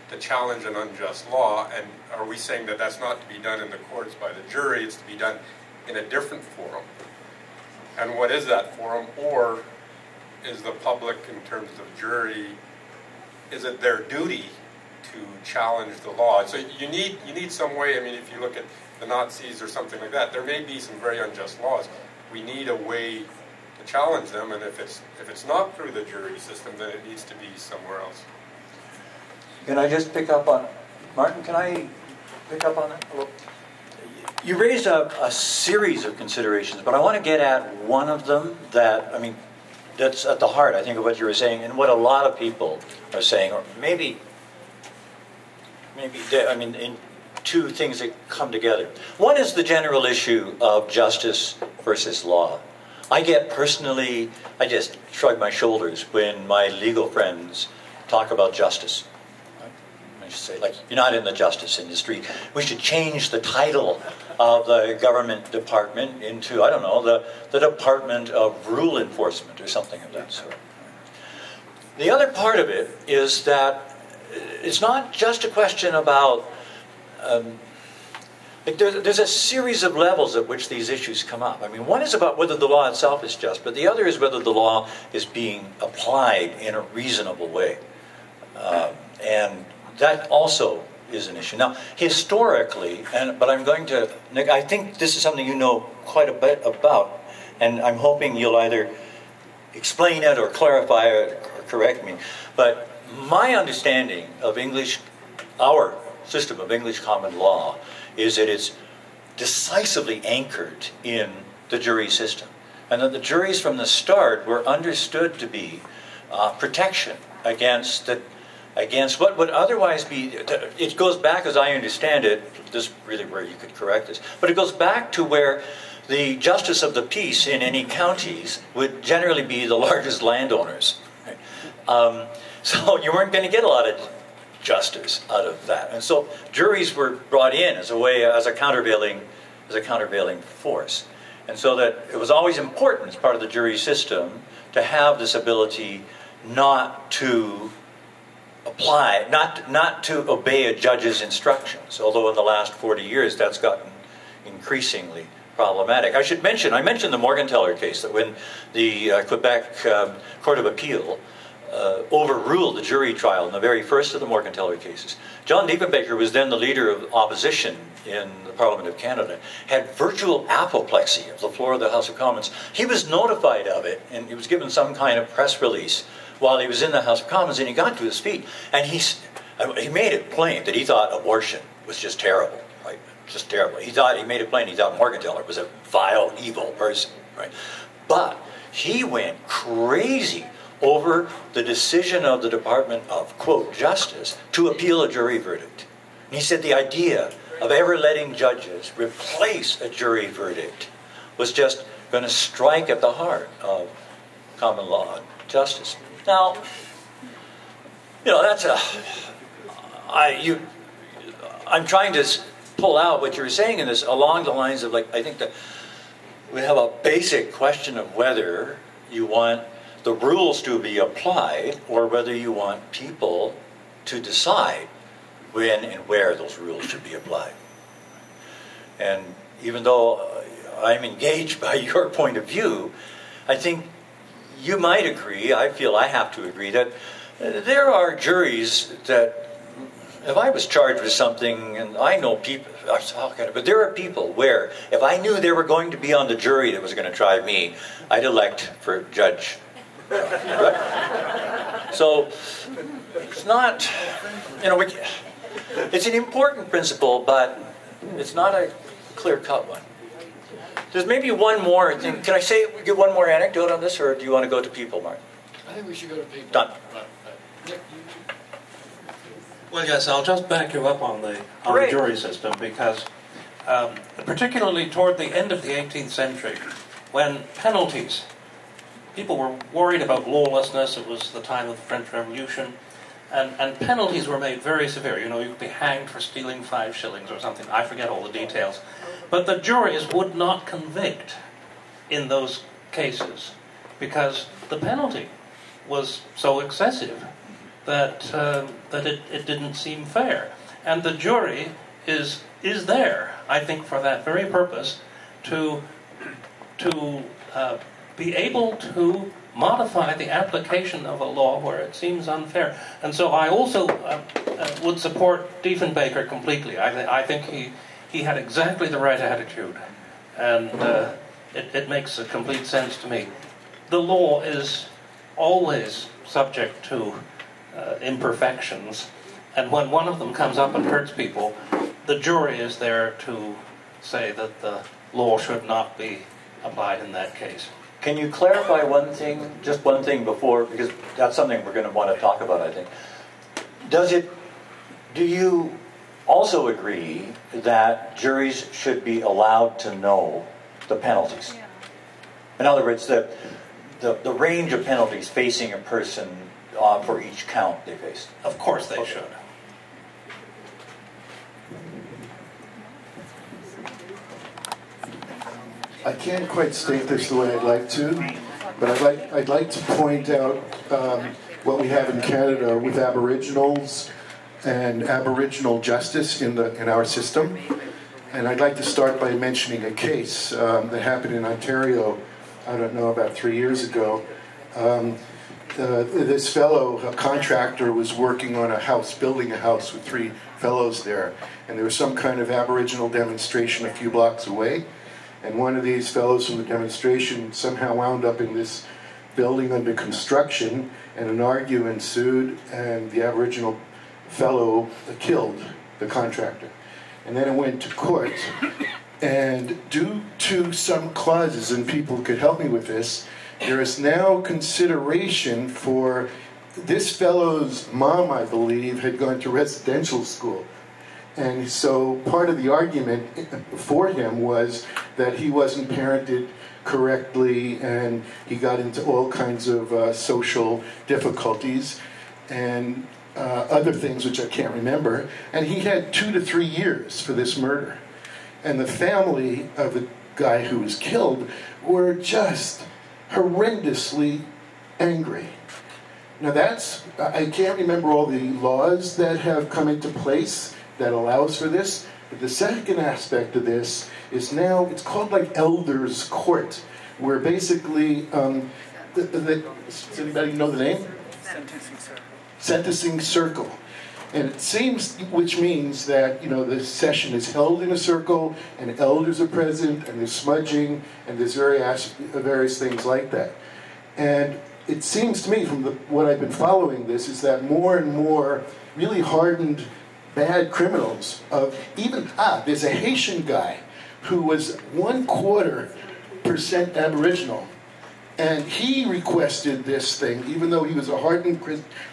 to challenge an unjust law, and are we saying that that's not to be done in the courts by the jury, it's to be done in a different forum? And what is that forum? Or is the public, in terms of jury, is it their duty to challenge the law? So you need some way. I mean, if you look at the Nazis or something like that, there may be some very unjust laws. We need a way to challenge them, and if it's not through the jury system, then it needs to be somewhere else. Can I just pick up on, Martin, can I pick up on that? You raised a series of considerations, but I want to get at one of them that, I mean, that's at the heart, I think, of what you were saying, and what a lot of people are saying, or maybe I mean, in two things that come together. One is the general issue of justice versus law. I just shrug my shoulders when my legal friends talk about justice. I just say, like, you're not in the justice industry. We should change the title of the government department into, I don't know, the Department of Rule Enforcement or something of that sort. The other part of it is that it's not just a question about, there's a series of levels at which these issues come up. I mean, one is about whether the law itself is just, but the other is whether the law is being applied in a reasonable way. And that also is an issue. Now, historically, but I'm going to, Nick, I think this is something you know quite a bit about, and I'm hoping you'll either explain it or clarify it or correct me. But my understanding of English, our system of English common law, is that it's decisively anchored in the jury system. And that the juries from the start were understood to be protection against what would otherwise be, it goes back, as I understand it, this is really where you could correct this, but it goes back to where the justice of the peace in any counties would generally be the largest landowners. Right? So you weren't going to get a lot of justice out of that. And so juries were brought in as a way, as a countervailing force. And so that it was always important as part of the jury system to have this ability not to apply, not to obey a judge's instructions, although in the last 40 years that's gotten increasingly problematic. I mentioned the Morgenthaler case, that when the Quebec Court of Appeal overruled the jury trial in the very first of the Morgenthaler cases. John Diefenbaker was then the leader of opposition in the Parliament of Canada, had virtual apoplexy of the floor of the House of Commons. He was notified of it, and he was given some kind of press release while he was in the House of Commons, and he got to his feet, and he made it plain that he thought abortion was just terrible, right? Just terrible. He made it plain he thought Morgenthaler was a vile, evil person, right? But he went crazy over the decision of the Department of, quote, Justice to appeal a jury verdict. And he said the idea of ever letting judges replace a jury verdict was just going to strike at the heart of common law and justice. Now, that's I'm trying to pull out what you were saying in this along the lines of, I think that we have a basic question of whether you want the rules to be applied or whether you want people to decide when and where those rules should be applied. And even though I'm engaged by your point of view, I think you might agree, I feel I have to agree, that there are juries that, if I was charged with something, and I know people, but there are people where, if I knew they were going to be on the jury that was going to try me, I'd elect for judge. So, it's not, it's an important principle, but it's not a clear-cut one. There's maybe one more thing. Can I give one more anecdote on this, or do you want to go to people, Mark? I think we should go to people. Done. Well, yes, I'll just back you up on the jury system, because particularly toward the end of the 18th century, when penalties, people were worried about lawlessness. It was the time of the French Revolution, and penalties were made very severe. You could be hanged for stealing 5 shillings or something. I forget all the details. But the juries would not convict in those cases because the penalty was so excessive that it didn't seem fair. And the jury is there, I think, for that very purpose, to be able to modify the application of a law where it seems unfair. And so I also would support Diefenbaker completely. I think he had exactly the right attitude, and it makes a complete sense to me. The law is always subject to imperfections, and when one of them comes up and hurts people, the jury is there to say that the law should not be applied in that case. Can you clarify one thing, just one thing before, because that's something we're going to want to talk about, I think. Do you also agree that juries should be allowed to know the penalties? In other words, the range of penalties facing a person for each count they faced? Of course they should. I can't quite state this the way I'd like to, but I'd like to point out what we have in Canada with Aboriginals and Aboriginal justice in our system. And I'd like to start by mentioning a case that happened in Ontario, I don't know, about 3 years ago. This fellow, a contractor, was working on a house, building a house with 3 fellows there. And there was some kind of Aboriginal demonstration a few blocks away. And one of these fellows from the demonstration somehow wound up in this building under construction, and an argument ensued, and the Aboriginal fellow killed the contractor. And then it went to court, and due to some clauses, and people could help me with this, there is now consideration for this fellow's mom, I believe, had gone to residential school. And so part of the argument for him was that he wasn't parented correctly, and he got into all kinds of social difficulties and other things which I can't remember. And he had 2 to 3 years for this murder. And the family of the guy who was killed were just horrendously angry. Now I can't remember all the laws that have come into place that allows for this, but the second aspect of this is now, it's called like elders court, where basically, does anybody know the name? Sentencing circle. Sentencing circle. And it seems, which means that, the session is held in a circle, and elders are present, and there's smudging, and there's various things like that. And it seems to me, from what I've been following this, is that more and more really hardened bad criminals of even, there's a Haitian guy who was 1/4% Aboriginal, And he requested this thing, even though he was a hardened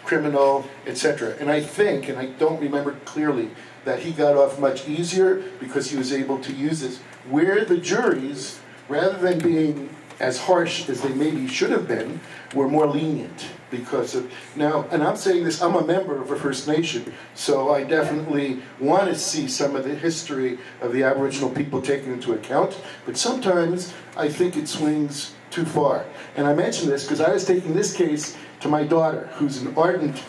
criminal, etc. And I think, and I don't remember clearly, that he got off much easier because he was able to use this. Where the juries, rather than being as harsh as they maybe should have been, were more lenient because of now. And I'm saying this, I'm a member of a First Nation, so I definitely want to see some of the history of the Aboriginal people taken into account. But sometimes I think it swings too far. And I mention this because I was taking this case to my daughter, who's an ardent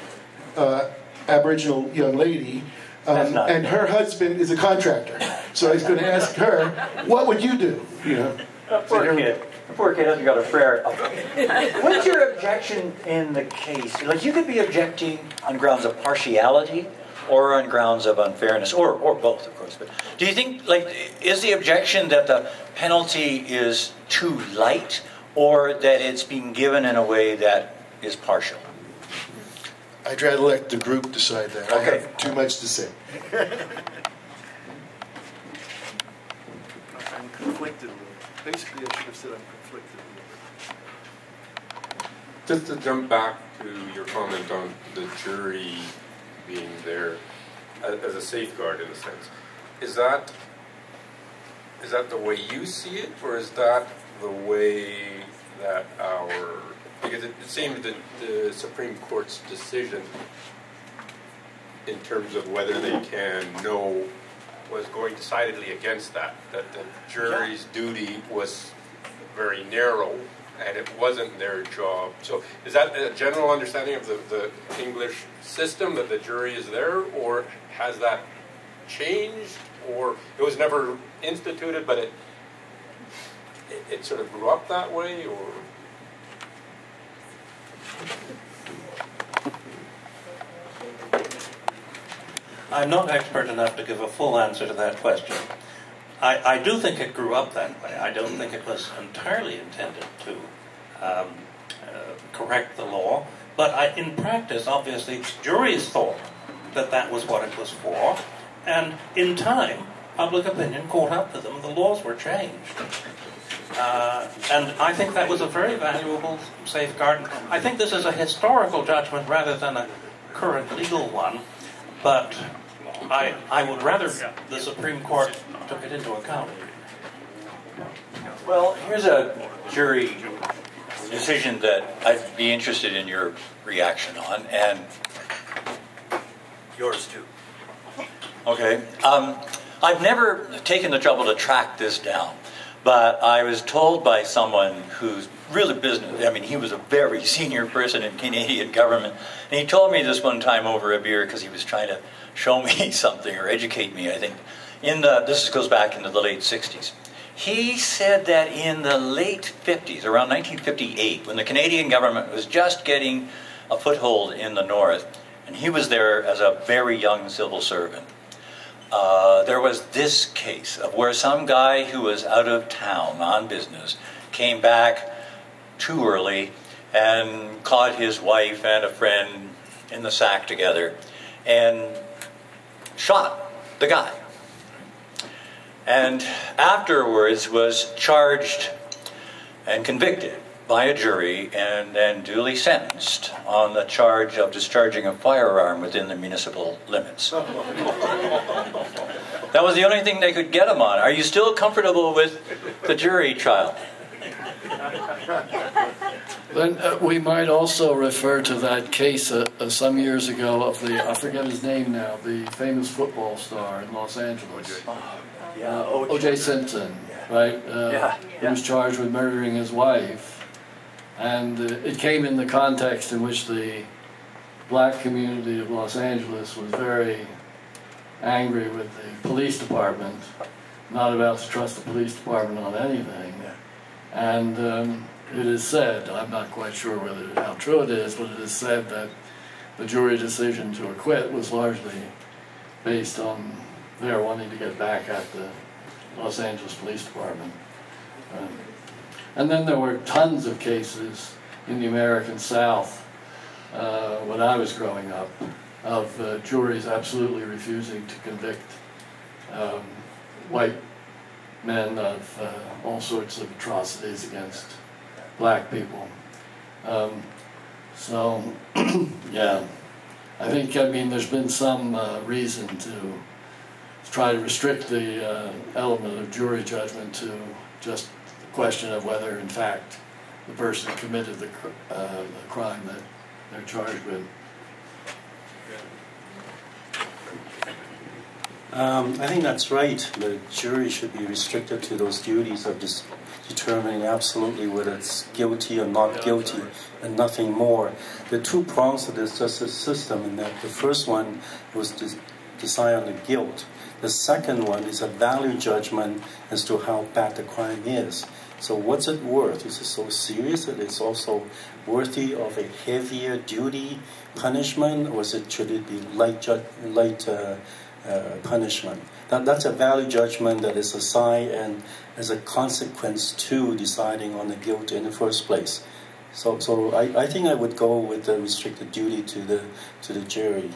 Aboriginal young lady, and her husband is a contractor. So I was going to ask her, what would you do? You know, The poor kid hasn't got a prayer. What's your objection in the case? Like, you could be objecting on grounds of partiality or on grounds of unfairness, or both, of course. But do you think, like, is the objection that the penalty is too light, or that it's being given in a way that is partial? I'd rather let the group decide that. Okay. I have too much to say. I'm conflicted a little. Basically, I should have said I'm conflicted a little. Just to jump back to your comment on the jury being there as a safeguard, in a sense, is that the way you see it, or is that the way that because it seemed that the Supreme Court's decision in terms of whether they can know was going decidedly against that the jury's duty was very narrow and it wasn't their job. So is that a general understanding of the English system, that the jury is there, or has that changed, or it was never instituted but it sort of grew up that way, or? I'm not expert enough to give a full answer to that question. I do think it grew up that way. I don't think it was entirely intended to correct the law, but in practice, obviously, juries thought that was what it was for, and in time, public opinion caught up to them, the laws were changed. And I think that was a very valuable safeguard. I think this is a historical judgment rather than a current legal one, but I would rather the Supreme Court took it into account. Well, here's a jury decision that I'd be interested in your reaction on, and yours too. Okay. I've never taken the trouble to track this down, but I was told by someone who's really business, I mean, he was a very senior person in Canadian government, and he told me this one time over a beer because he was trying to show me something or educate me, I think. This goes back into the late 60s. He said that in the late 50s, around 1958, when the Canadian government was just getting a foothold in the North, and he was there as a very young civil servant, there was this case of where some guy who was out of town on business came back too early and caught his wife and a friend in the sack together and shot the guy. And afterwards was charged and convicted by a jury and then duly sentenced on the charge of discharging a firearm within the municipal limits. That was the only thing they could get him on. Are you still comfortable with the jury trial? Then we might also refer to that case some years ago of I forget his name now, the famous football star in Los Angeles. O.J. Simpson, right? He was charged with murdering his wife. And it came in the context in which the black community of Los Angeles was very angry with the police department, not about to trust the police department on anything. And it is said, I'm not quite sure how true it is, but it is said that the jury decision to acquit was largely based on their wanting to get back at the Los Angeles Police Department. And then there were tons of cases in the American South when I was growing up of juries absolutely refusing to convict white men of all sorts of atrocities against black people. So, yeah, I mean, there's been some reason to try to restrict the element of jury judgment to just the question of whether, in fact, the person committed the crime that they're charged with. I think that's right. The jury should be restricted to those duties of determining absolutely whether it's guilty or not guilty, and nothing more. There are two prongs to this justice system, in that the first one was to decide on the guilt. The second one is a value judgment as to how bad the crime is. So what's it worth? Is it so serious that it's also worthy of a heavier duty punishment, or should it be light punishment? That's a value judgment that is assigned and as a consequence to deciding on the guilt in the first place. So I think I would go with the restricted duty to the jury,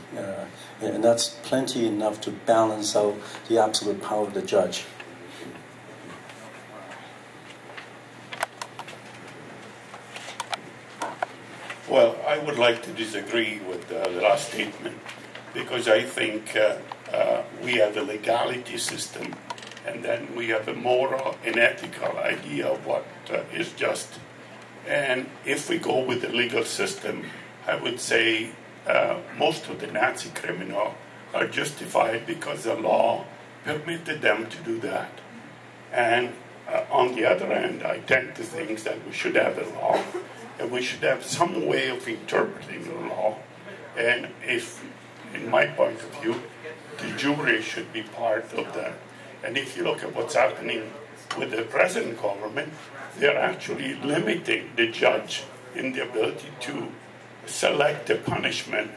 and that's plenty enough to balance out the absolute power of the judge. Well, I would like to disagree with the last statement, because I think we have a legality system, and then we have a moral and ethical idea of what is just. And if we go with the legal system, I would say most of the Nazi criminals are justified because the law permitted them to do that. And on the other hand, I tend to think that we should have a law, and we should have some way of interpreting the law. And if, in my point of view, the jury should be part of that. And if you look at what's happening with the present government, they're actually limiting the judge in the ability to select the punishment,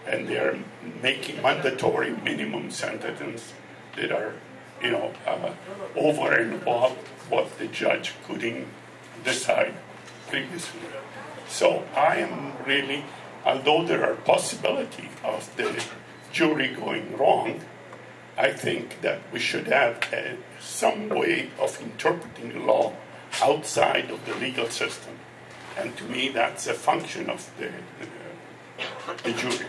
and they're making mandatory minimum sentences that are, over and above what the judge couldn't decide previously. So I am really, although there are possibility of the jury going wrong, I think that we should have some way of interpreting the law outside of the legal system. And to me, that's a function of the jury.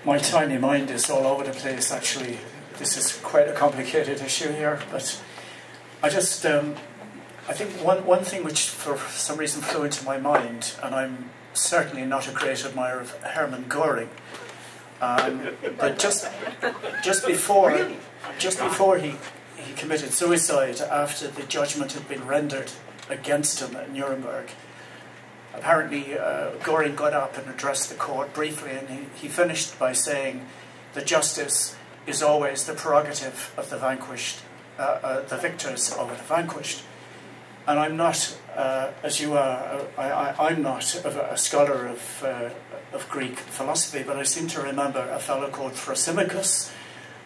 My tiny mind is all over the place, actually. This is quite a complicated issue here, but I just, I think one thing which for some reason flew into my mind, and I'm certainly not a great admirer of Hermann Göring, but just before he committed suicide, after the judgment had been rendered against him at Nuremberg, apparently Göring got up and addressed the court briefly, and he finished by saying that justice is always the prerogative of the vanquished, the victors over the vanquished. And I'm not, as you are, I'm not a scholar of Greek philosophy, but I seem to remember a fellow called Thrasymachus,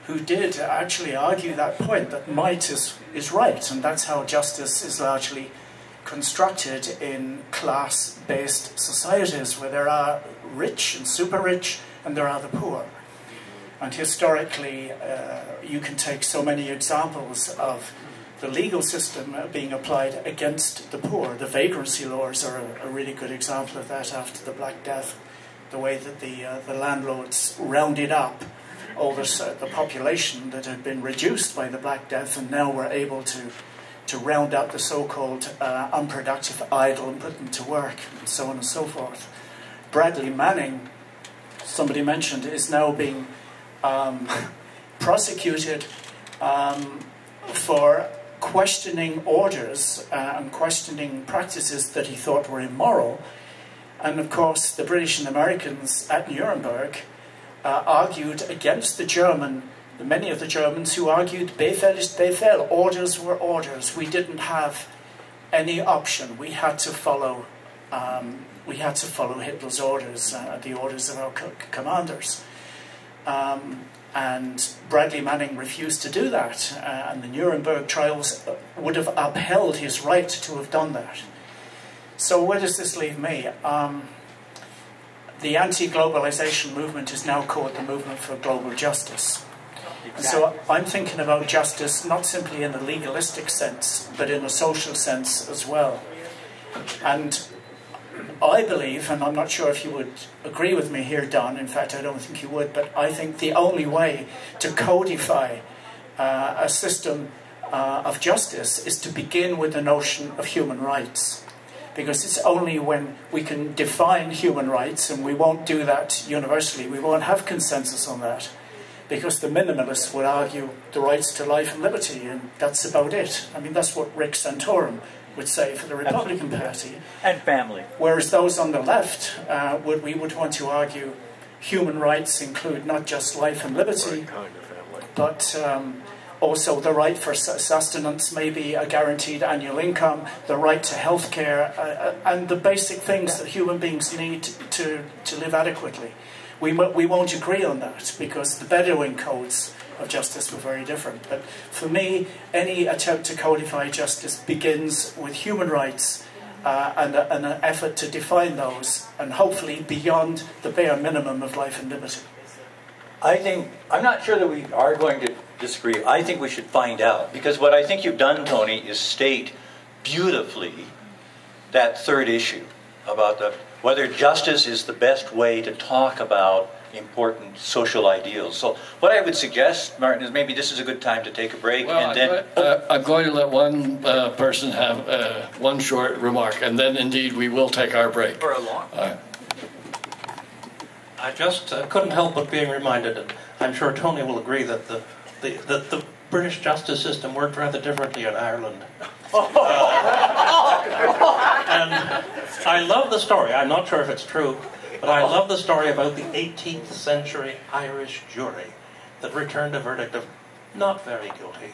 who did actually argue that point, that might is right, and that's how justice is largely constructed in class-based societies, where there are rich and super rich, and there are the poor. And historically, you can take so many examples of the legal system being applied against the poor. The vagrancy laws are a really good example of that after the Black Death, the way that the landlords rounded up all the population that had been reduced by the Black Death, and now were able to round up the so-called unproductive idle and put them to work, and so on and so forth. Bradley Manning, somebody mentioned, is now being prosecuted for questioning orders and questioning practices that he thought were immoral. And of course, the British and Americans at Nuremberg argued against many of the Germans who argued Befehl ist Befehl, orders were orders. We didn't have any option. We had to follow Hitler's orders, the orders of our commanders. And Bradley Manning refused to do that, and the Nuremberg trials would have upheld his right to have done that. So where does this leave me? The anti-globalization movement is now called the movement for global justice. And so I'm thinking about justice not simply in a legalistic sense, but in a social sense as well. And I believe, and I'm not sure if you would agree with me here, Don, in fact I don't think you would, but I think the only way to codify a system of justice is to begin with the notion of human rights. Because it's only when we can define human rights, and we won't do that universally, we won't have consensus on that, because the minimalists would argue the rights to life and liberty, and that's about it. I mean, that's what Rick Santorum would say for the Republican Party. And family. Whereas those on the left, we would want to argue human rights include not just life and liberty, but also the right for sustenance, maybe a guaranteed annual income, the right to health care, and the basic things that human beings need to live adequately. We won't agree on that, because the Bedouin codes of justice were very different. But for me, any attempt to codify justice begins with human rights and an effort to define those, and hopefully beyond the bare minimum of life and liberty. I'm not sure that we are going to disagree. I think we should find out, because what I think you've done, Tony, is state beautifully that third issue about whether justice is the best way to talk about important social ideals. So what I would suggest, Martin, is maybe this is a good time to take a break. Well, and then I'm going to let one person have one short remark, and then indeed we will take our break. For a long I just couldn't help but being reminded, and I'm sure Tony will agree, that the British justice system worked rather differently in Ireland. And I love the story. I'm not sure if it's true, but I love the story about the 18th century Irish jury that returned a verdict of not very guilty.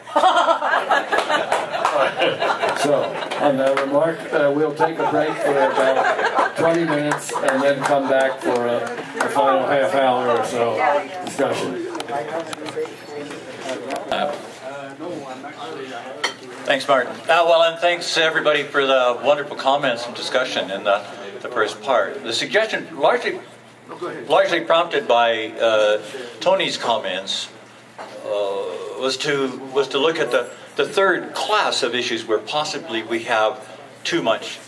So, on that remark, we'll take a break for about 20 minutes and then come back for a final half hour or so discussion. Thanks, Martin. Well, and thanks everybody for the wonderful comments and discussion in the first part. The suggestion, largely prompted by Tony's comments, was to look at the third class of issues where possibly we have too much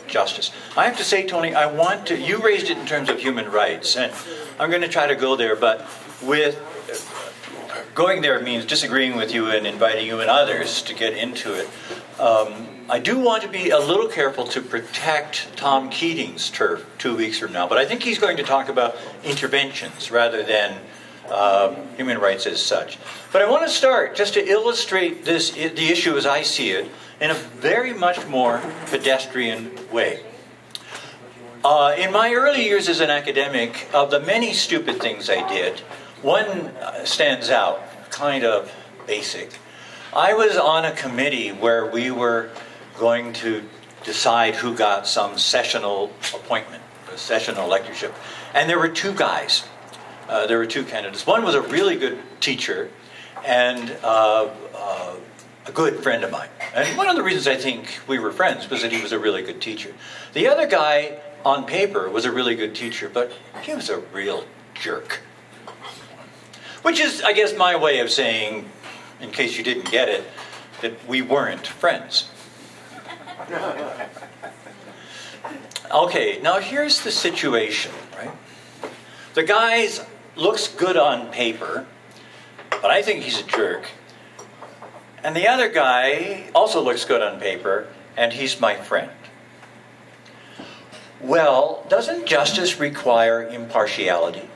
justice. I have to say, Tony, you raised it in terms of human rights, and I'm going to try to go there, but going there means disagreeing with you and inviting you and others to get into it. I do want to be a little careful to protect Tom Keating's turf 2 weeks from now, but I think he's going to talk about interventions rather than human rights as such. But I want to start just to illustrate the issue as I see it in a very much more pedestrian way. In my early years as an academic, of the many stupid things I did, one stands out, kind of basic. I was on a committee where we were going to decide who got some sessional appointment, a sessional lectureship. And there were two guys. There were two candidates. One was a really good teacher and a good friend of mine. And one of the reasons I think we were friends was that he was a really good teacher. The other guy, on paper, was a really good teacher, but he was a real jerk. Which is, I guess, my way of saying, in case you didn't get it, that we weren't friends. Okay, now here's the situation, right? The guy looks good on paper, but I think he's a jerk. And the other guy also looks good on paper, and he's my friend. Well, doesn't justice require impartiality?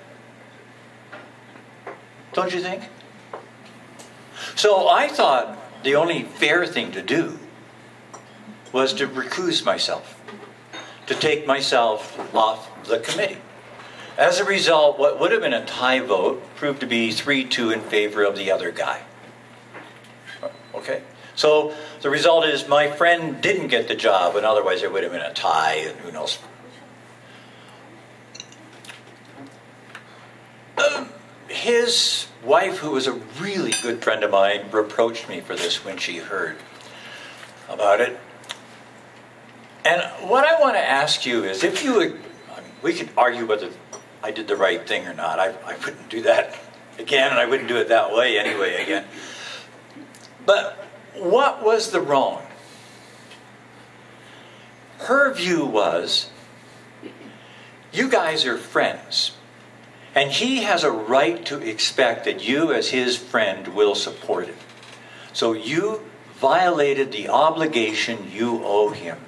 Don't you think? So I thought the only fair thing to do was to recuse myself, to take myself off the committee. As a result, what would have been a tie vote proved to be 3-2 in favor of the other guy. Okay? So the result is my friend didn't get the job, and otherwise there would have been a tie, and who knows. His wife, who was a really good friend of mine, reproached me for this when she heard about it. And what I want to ask you is, we could argue whether I did the right thing or not. I wouldn't do that again, and I wouldn't do it that way anyway again. But what was the wrong? Her view was, you guys are friends, and he has a right to expect that you as his friend will support it. So you violated the obligation you owe him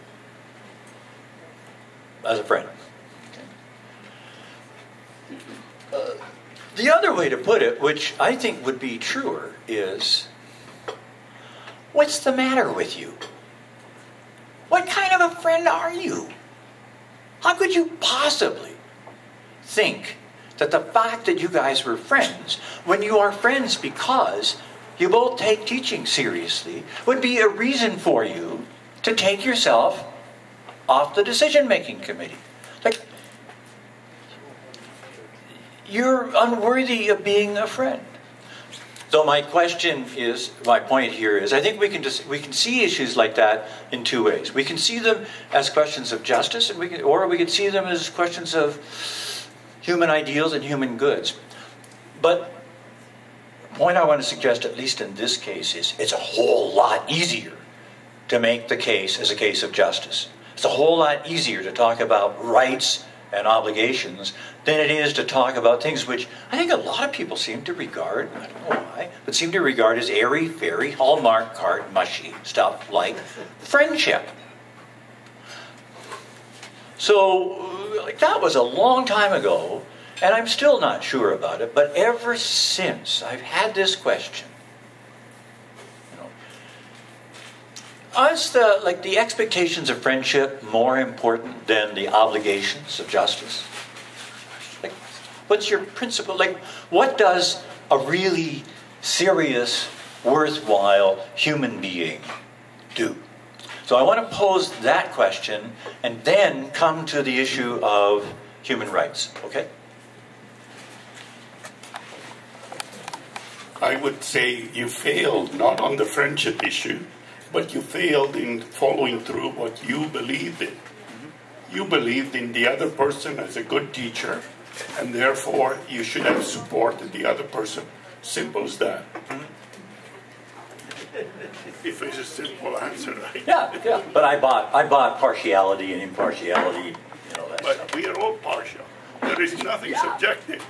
as a friend. The other way to put it, which I think would be truer, is, what's the matter with you? What kind of a friend are you? How could you possibly think that the fact that you guys were friends, when you are friends because you both take teaching seriously, would be a reason for you to take yourself off the decision-making committee? Like, you're unworthy of being a friend. So my point here is, I think we can see issues like that in two ways. We can see them as questions of justice, or we can see them as questions of human ideals and human goods. But the point I want to suggest, at least in this case, is it's a whole lot easier to make the case as a case of justice. It's a whole lot easier to talk about rights and obligations than it is to talk about things which I think a lot of people seem to regard, I don't know why, but seem to regard as airy-fairy, Hallmark card, mushy stuff like friendship. So, like, that was a long time ago, and I'm still not sure about it, but ever since I've had this question, is the expectations of friendship more important than the obligations of justice? Like, what's your principle? Like, what does a really serious, worthwhile human being do? So I want to pose that question and then come to the issue of human rights, okay? I would say you failed not on the friendship issue, but you failed in following through what you believed in. You believed in the other person as a good teacher, and therefore you should have supported the other person. Simple as that. If it's a simple answer, right? Yeah. But I bought partiality and impartiality. But stuff. We are all partial. There is nothing subjective.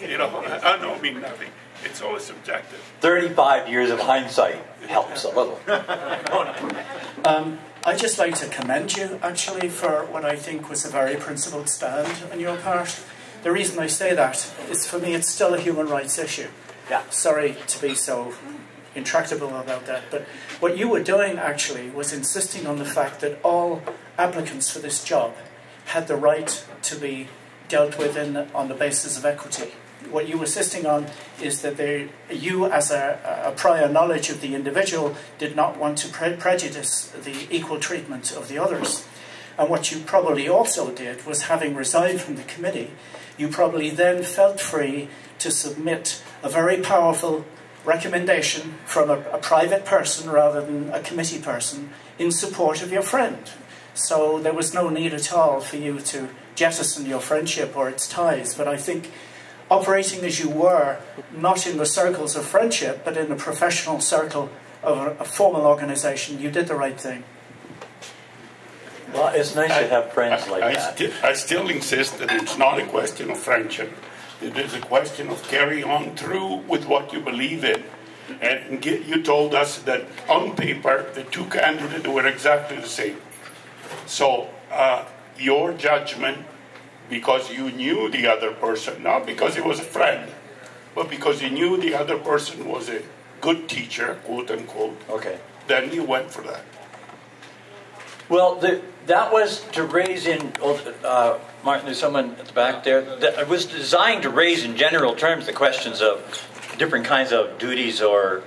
I don't mean nothing. It's always subjective. 35 years of hindsight helps a little. I'd just like to commend you, actually, for what I think was a very principled stand on your part. The reason I say that is, for me, it's still a human rights issue. Yeah. Sorry to be so intractable about that, but what you were doing, actually, was insisting on the fact that all applicants for this job had the right to be dealt with on the basis of equity. What you were insisting on is that you, as a prior knowledge of the individual, did not want to prejudice the equal treatment of the others. And what you probably also did was, having resigned from the committee, you probably then felt free to submit a very powerful recommendation from a private person rather than a committee person in support of your friend. So there was no need at all for you to jettison your friendship or its ties. But I think, operating as you were, not in the circles of friendship, but in the professional circle of a formal organisation, you did the right thing. Well, it's nice to have friends like that. I still insist that it's not a question of friendship. It is a question of carrying on through with what you believe in. And you told us that on paper, the two candidates were exactly the same. So your judgment, because you knew the other person, not because he was a friend, but because you knew the other person was a good teacher, quote unquote, okay, then you went for that. Well, that was to raise in, Martin, there's someone at the back there, that was designed to raise in general terms the questions of different kinds of duties or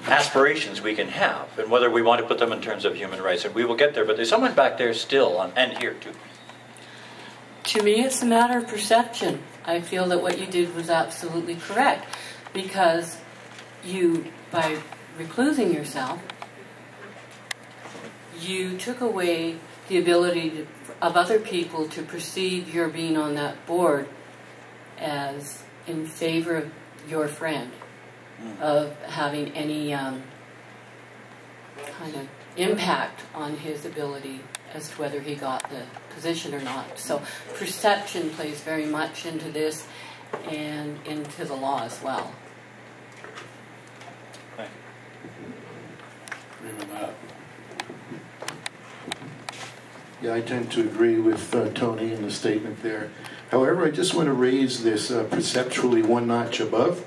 aspirations we can have, and whether we want to put them in terms of human rights, and we will get there, but there's someone back there still, and here too. To me, it's a matter of perception. I feel that what you did was absolutely correct, because you, by reclusing yourself, you took away the ability of other people to perceive your being on that board as in favor of your friend of having any kind of impact on his ability as to whether he got the position or not. So perception plays very much into this and into the law as well. Yeah, I tend to agree with Tony in the statement there. However, I just want to raise this perceptually one notch above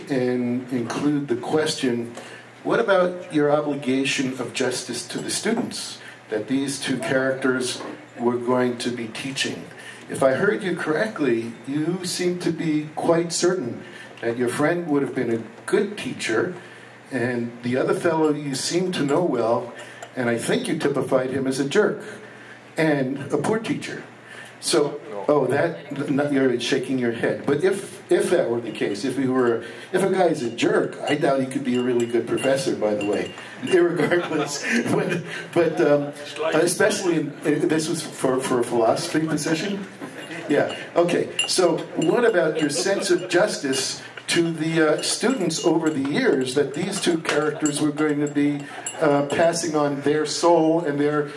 and include the question, what about your obligation of justice to the students that these two characters were going to be teaching? If I heard you correctly, you seem to be quite certain that your friend would have been a good teacher, and the other fellow you seem to know well, and I think you typified him as a jerk and a poor teacher. So, you're shaking your head. But if that were the case, if a guy's a jerk, I doubt he could be a really good professor, by the way. Irregardless, but especially this was for a philosophy position. Yeah. Okay. So, what about your sense of justice to the students over the years that these two characters were going to be passing on their soul and their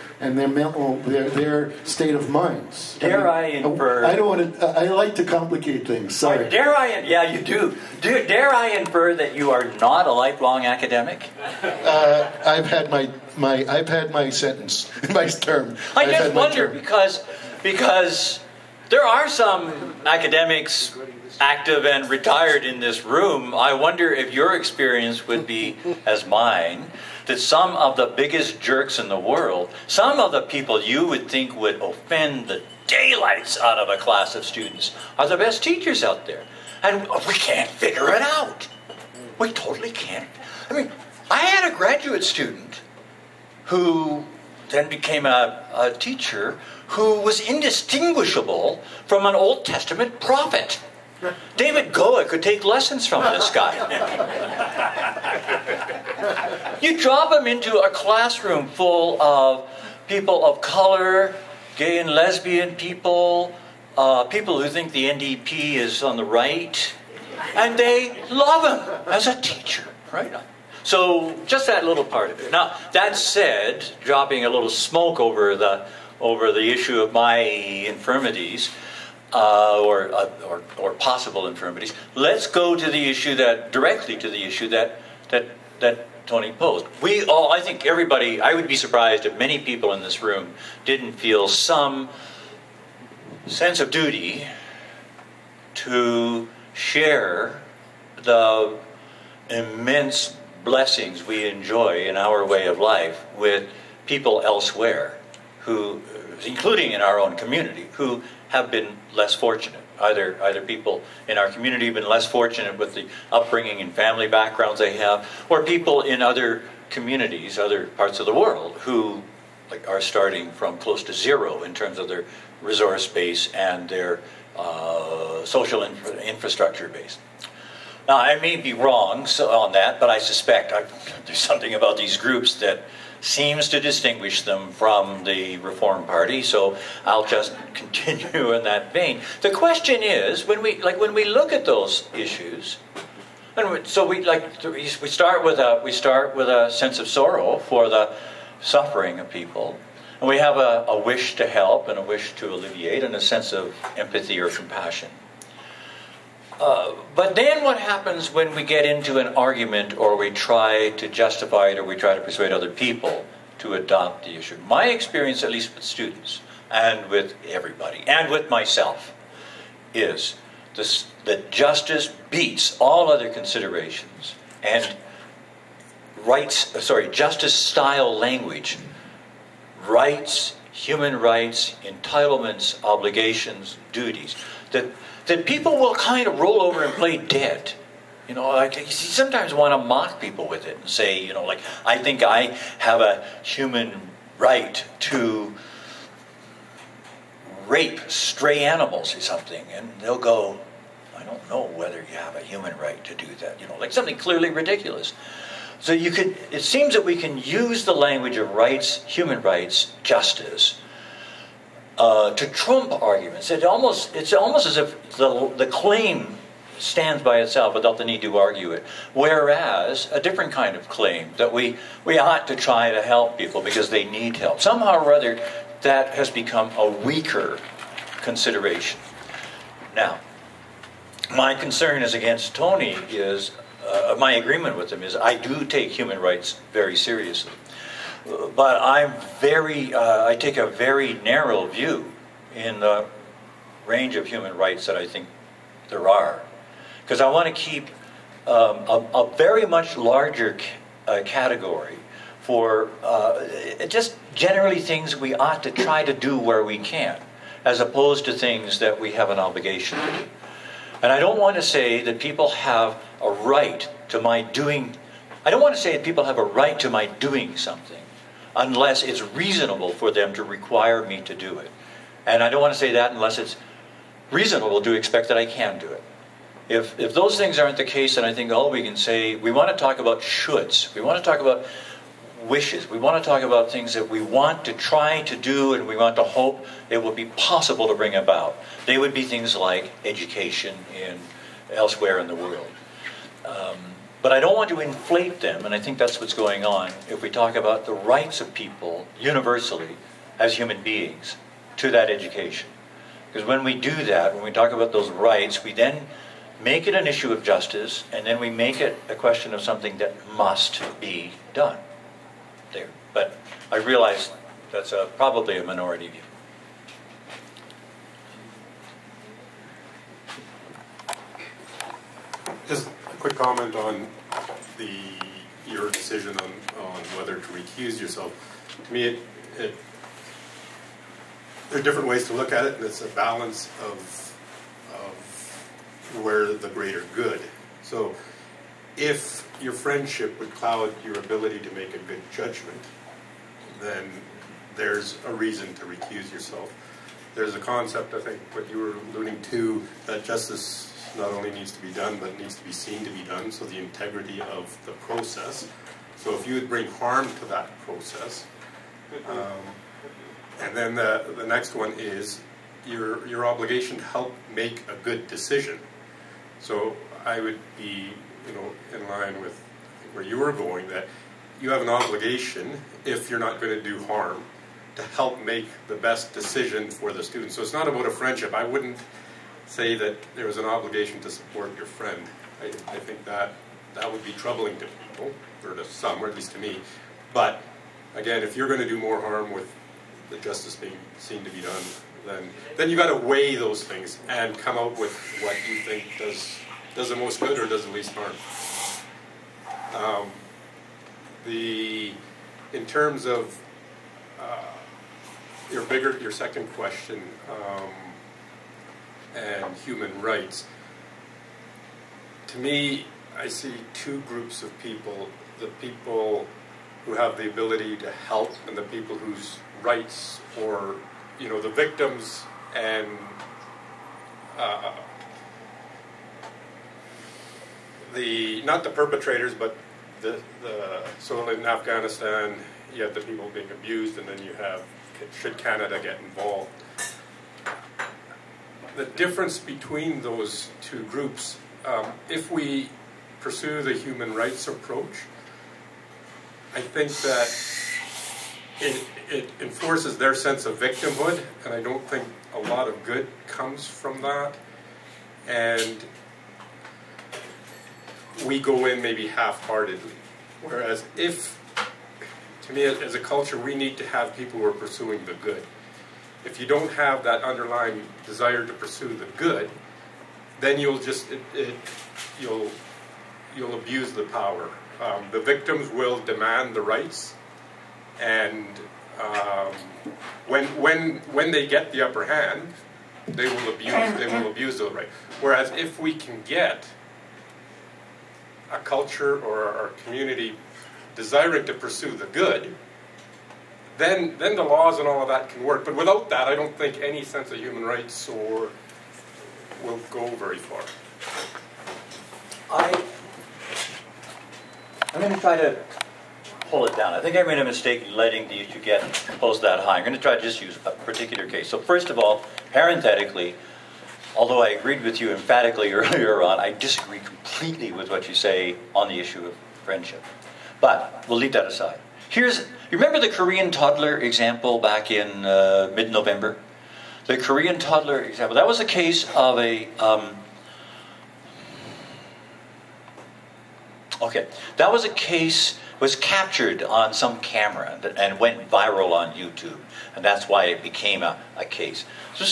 mental, their state of minds? Dare I infer? I don't want to. I like to complicate things. Sorry. Yeah, you do. Dare I infer that you are not a lifelong academic? I've had my sentence, my term. I just wonder because there are some academics active and retired in this room. I wonder if your experience would be as mine, that some of the biggest jerks in the world, some of the people you would think would offend the daylights out of a class of students, are the best teachers out there. And we can't figure it out. We totally can't. I mean, I had a graduate student who then became a teacher who was indistinguishable from an Old Testament prophet. David Goa could take lessons from this guy. You drop him into a classroom full of people of color, gay and lesbian people, people who think the NDP is on the right, and they love him as a teacher, right? So just that little part of it. Now, that said, dropping a little smoke over the issue of my infirmities, or possible infirmities, let's go to the issue directly to the issue that Tony posed. I think everybody, I would be surprised if many people in this room didn't feel some sense of duty to share the immense blessings we enjoy in our way of life with people elsewhere, who, including in our own community, who have been less fortunate. Either people in our community have been less fortunate with the upbringing and family backgrounds they have, or people in other communities, other parts of the world, who are starting from close to zero in terms of their resource base and their social infrastructure base. Now, I may be wrong on that, but I suspect there's something about these groups that seems to distinguish them from the Reform Party, so I'll just continue in that vein. The question is, when we look at those issues, so we start with a sense of sorrow for the suffering of people, and we have a wish to help and a wish to alleviate and a sense of empathy or compassion. But then what happens when we get into an argument, or we try to justify it, or we try to persuade other people to adopt the issue? My experience, at least with students, and with everybody, and with myself, is that justice beats all other considerations, and justice-style language, rights, human rights, entitlements, obligations, duties, that people will kind of roll over and play dead. You sometimes want to mock people with it and say, I think I have a human right to rape stray animals or something. And they'll go, I don't know whether you have a human right to do that. Something clearly ridiculous. So it seems that we can use the language of rights, human rights, justice, to trump arguments. It's almost as if the claim stands by itself without the need to argue it. Whereas a different kind of claim that we ought to try to help people because they need help. Somehow or other, that has become a weaker consideration. Now, my concern is against Tony is, my agreement with him is I do take human rights very seriously. But I take a very narrow view in the range of human rights that I think there are. Because I want to keep a very much larger category for just generally things we ought to try to do where we can, as opposed to things that we have an obligation to do. And I don't want to say that people have a right to my doing, I don't want to say that people have a right to my doing something unless it's reasonable for them to require me to do it. And I don't want to say that unless it's reasonable to expect that I can do it. If those things aren't the case, then I think all we can say, we want to talk about shoulds. We want to talk about wishes. We want to talk about things that we want to try to do and we want to hope it will be possible to bring about. They would be things like education elsewhere in the world. But I don't want to inflate them, and I think that's what's going on if we talk about the rights of people universally as human beings to that education. Because when we do that, when we talk about those rights, we then make it an issue of justice, and then we make it a question of something that must be done. There. But I realize that's probably a minority view. Just a quick comment on your decision on whether to recuse yourself. To me, there are different ways to look at it, and it's a balance of where the greater good. So if your friendship would cloud your ability to make a good judgment, then there's a reason to recuse yourself. There's a concept, I think, what you were alluding to, that justice not only needs to be done, but needs to be seen to be done, so the integrity of the process. So if you would bring harm to that process, and then the next one is your obligation to help make a good decision. So I would be, in line with where you were going, that you have an obligation, if you're not going to do harm, to help make the best decision for the student. So it's not about a friendship. I wouldn't say that there was an obligation to support your friend. I think that would be troubling to people, or to some, or at least to me. But again, if you're going to do more harm with the justice being seen to be done, then you got to weigh those things and come out with what you think does the most good or does the least harm. In terms of your second question, and human rights, to me, I see two groups of people: the people who have the ability to help, and the people whose rights, or the victims, and not the perpetrators, but so in Afghanistan you have the people being abused, and then you have, should Canada get involved? The difference between those two groups, if we pursue the human rights approach, I think that it enforces their sense of victimhood, and I don't think a lot of good comes from that. And we go in maybe half-heartedly. Whereas to me, as a culture, we need to have people who are pursuing the good. If you don't have that underlying desire to pursue the good, then you'll abuse the power. The victims will demand the rights, and when they get the upper hand, they will abuse those rights. Whereas if we can get a culture or our community desiring to pursue the good, then the laws and all of that can work. But without that, I don't think any sense of human rights will go very far. I'm going to try to pull it down. I think I made a mistake in letting the issue get posed that high. I'm going to try to just use a particular case. So first of all, parenthetically, although I agreed with you emphatically earlier on, I disagree completely with what you say on the issue of friendship. But we'll leave that aside. You remember the Korean toddler example back in mid-November? The Korean toddler example, that was a case of that was a case, was captured on some camera and went viral on YouTube. And that's why it became a case. So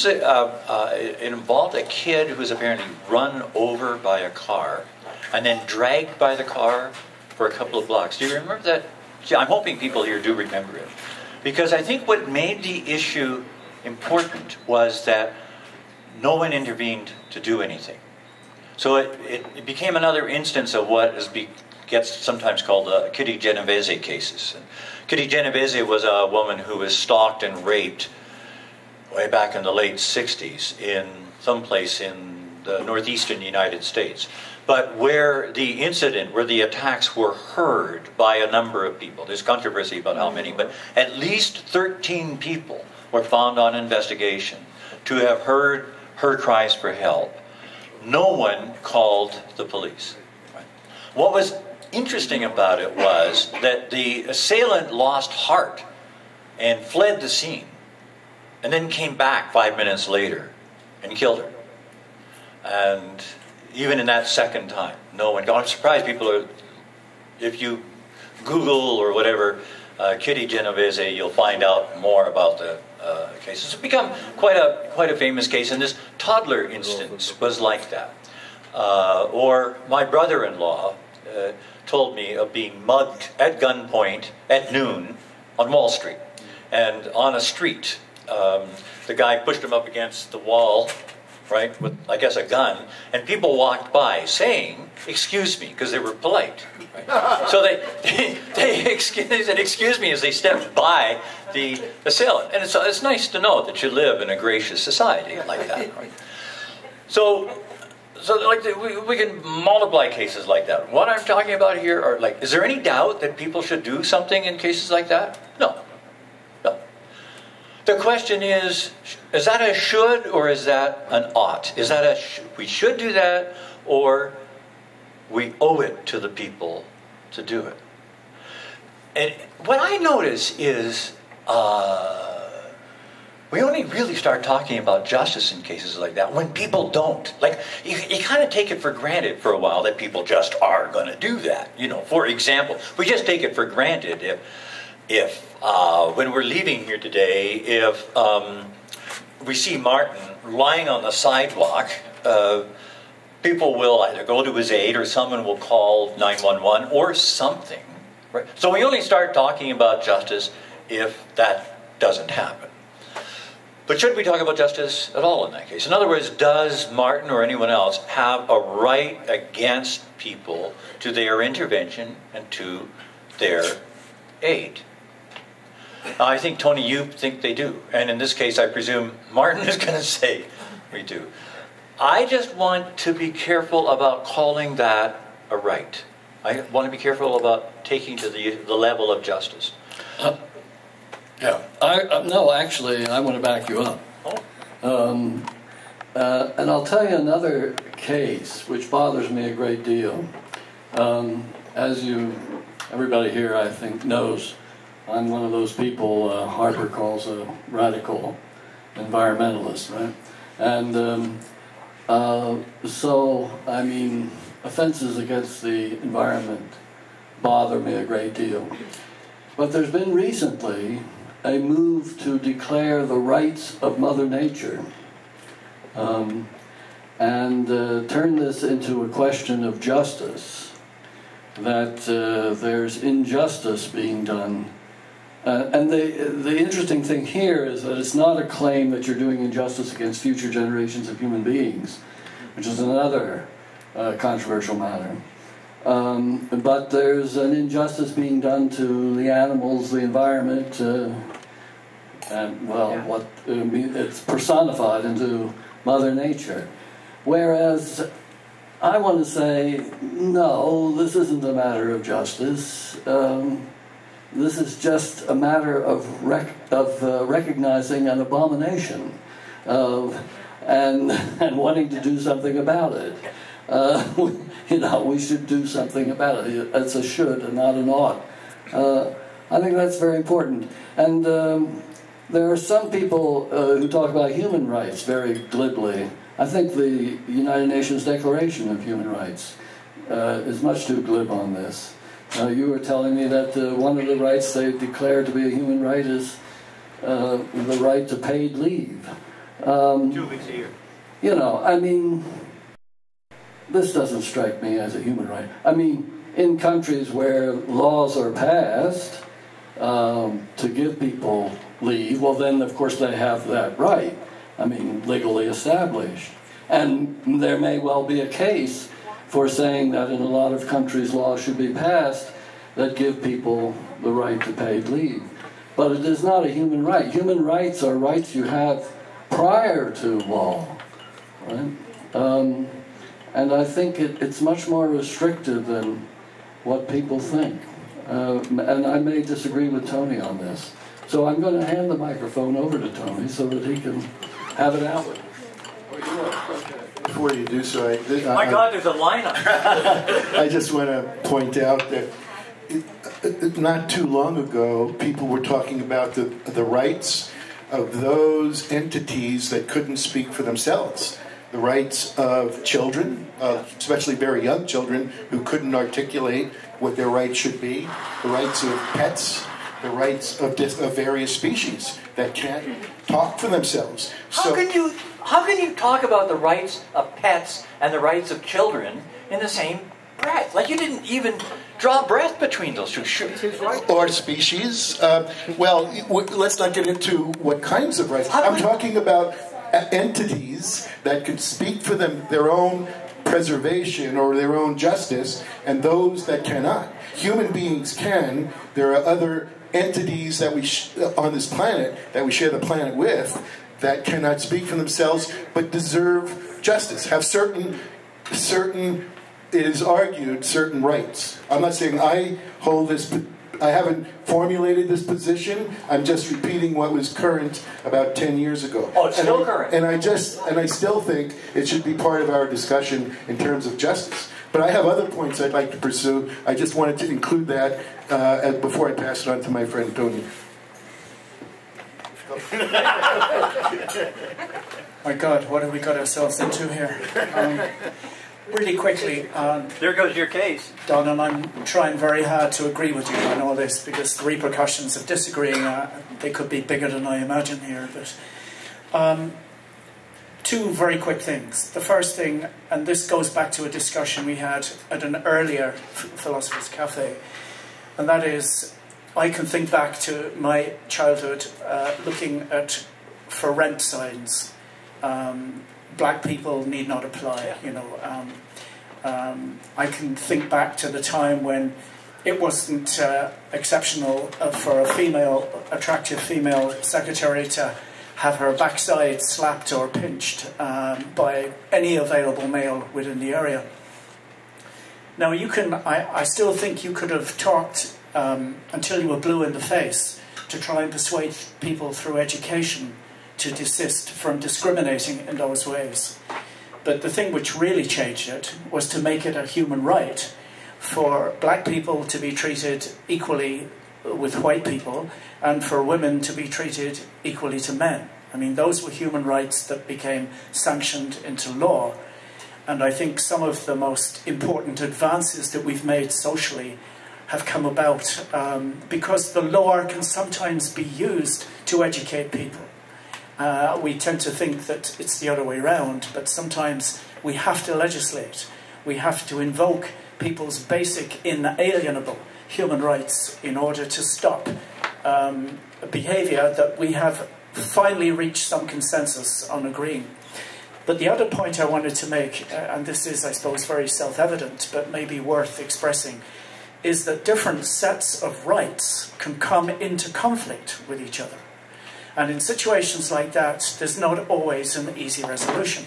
it involved a kid who was apparently run over by a car and then dragged by the car for a couple of blocks. Do you remember that? I'm hoping people here do remember it. Because I think what made the issue important was that no one intervened to do anything. So it became another instance of what gets sometimes called the Kitty Genovese cases. And Kitty Genovese was a woman who was stalked and raped way back in the late 60s in some place in the northeastern United States. But where the attacks were heard by a number of people, there's controversy about how many, but at least 13 people were found on investigation to have heard her cries for help. No one called the police. Right? What was interesting about it was that the assailant lost heart and fled the scene and then came back 5 minutes later and killed her. And even in that second time, no one. I'm surprised people are, if you Google or whatever, Kitty Genovese, you'll find out more about the case. It's become quite a famous case, and this toddler instance was like that. Or my brother-in-law told me of being mugged at gunpoint at noon on Wall Street. And on a street, the guy pushed him up against the wall, right, with, I guess, a gun, and people walked by saying, "Excuse me," because they were polite. Right? So they said, "Excuse me," as they stepped by the assailant. And it's nice to know that you live in a gracious society like that. Right? So like we can multiply cases like that. What I'm talking about here are like, is there any doubt that people should do something in cases like that? No. The question is that a should or is that an ought? Is that we should do that, or we owe it to the people to do it? And what I notice is we only really start talking about justice in cases like that when people don't. Like, you kind of take it for granted for a while that people just are going to do that. You know, for example, we just take it for granted if when we're leaving here today, if we see Martin lying on the sidewalk, people will either go to his aid or someone will call 911 or something. Right? So we only start talking about justice if that doesn't happen. But should we talk about justice at all in that case? In other words, does Martin or anyone else have a right against people to their intervention and to their aid? I think, Tony, you think they do. And in this case, I presume Martin is going to say we do. I just want to be careful about calling that a right. I want to be careful about taking to the level of justice. Yeah. No, actually, I want to back you up. And I'll tell you another case which bothers me a great deal. As everybody here, I think, knows, I'm one of those people Harper calls a radical environmentalist, right? And so, I mean, offenses against the environment bother me a great deal. But there's been recently a move to declare the rights of Mother Nature and turn this into a question of justice, that there's injustice being done. And the interesting thing here is that it's not a claim that you're doing injustice against future generations of human beings, which is another controversial matter. But there's an injustice being done to the animals, the environment, and, well, it's personified into Mother Nature. Whereas I want to say, no, this isn't a matter of justice. This is just a matter of recognizing an abomination of and wanting to do something about it. We should do something about it. It's a should and not an ought. I think that's very important. And there are some people who talk about human rights very glibly. I think the United Nations Declaration of Human Rights is much too glib on this. You were telling me that one of the rights they declare to be a human right is the right to paid leave. 2 weeks a year. I mean, this doesn't strike me as a human right. I mean, in countries where laws are passed to give people leave, well then, of course, they have that right. I mean, legally established. And there may well be a case for saying that in a lot of countries laws should be passed that give people the right to paid leave. But it is not a human right. Human rights are rights you have prior to law, right? And I think it's much more restrictive than what people think. And I may disagree with Tony on this. So I'm going to hand the microphone over to Tony so that he can have it out. Before you do so, My God, there's a lineup. I just want to point out that not too long ago, people were talking about the rights of those entities that couldn't speak for themselves. The rights of children, especially very young children, who couldn't articulate what their rights should be. The rights of pets, the rights of various species that can't talk for themselves. How can you talk about the rights of pets and the rights of children in the same breath? Like you didn't even draw breath between those two. Or species. Well, let's not get into what kinds of rights. I'm talking about entities that could speak for their own preservation or their own justice, and those that cannot. Human beings can. There are other entities that on this planet that we share the planet with that cannot speak for themselves but deserve justice, have certain it is argued certain rights. I'm not saying I hold this, I haven't formulated this position. I'm just repeating what was current about 10 years ago. Oh, it's still current. And I still think it should be part of our discussion in terms of justice. But I have other points I'd like to pursue. I just wanted to include that before I pass it on to my friend Tony. My God, what have we got ourselves into here? Really quickly, there goes your case, Don, and I'm trying very hard to agree with you on all this because the repercussions of disagreeing they could be bigger than I imagine here. But two very quick things. The first thing, and this goes back to a discussion we had at an earlier Philosophers Café, and that is, I can think back to my childhood looking for rent signs. Black people need not apply, I can think back to the time when it wasn't exceptional for a attractive female secretary to have her backside slapped or pinched by any available male within the area. Now I still think you could have talked until you were blue in the face to try and persuade people through education to desist from discriminating in those ways. But the thing which really changed it was to make it a human right for black people to be treated equally with white people and for women to be treated equally to men. I mean, those were human rights that became sanctioned into law. And I think some of the most important advances that we've made socially have come about because the law can sometimes be used to educate people. We tend to think that it's the other way around, but sometimes we have to legislate. We have to invoke people's basic inalienable human rights in order to stop behaviour that we have finally reached some consensus on agreeing. But the other point I wanted to make, and this is, I suppose, very self-evident, but maybe worth expressing, is that different sets of rights can come into conflict with each other. And in situations like that, there's not always an easy resolution.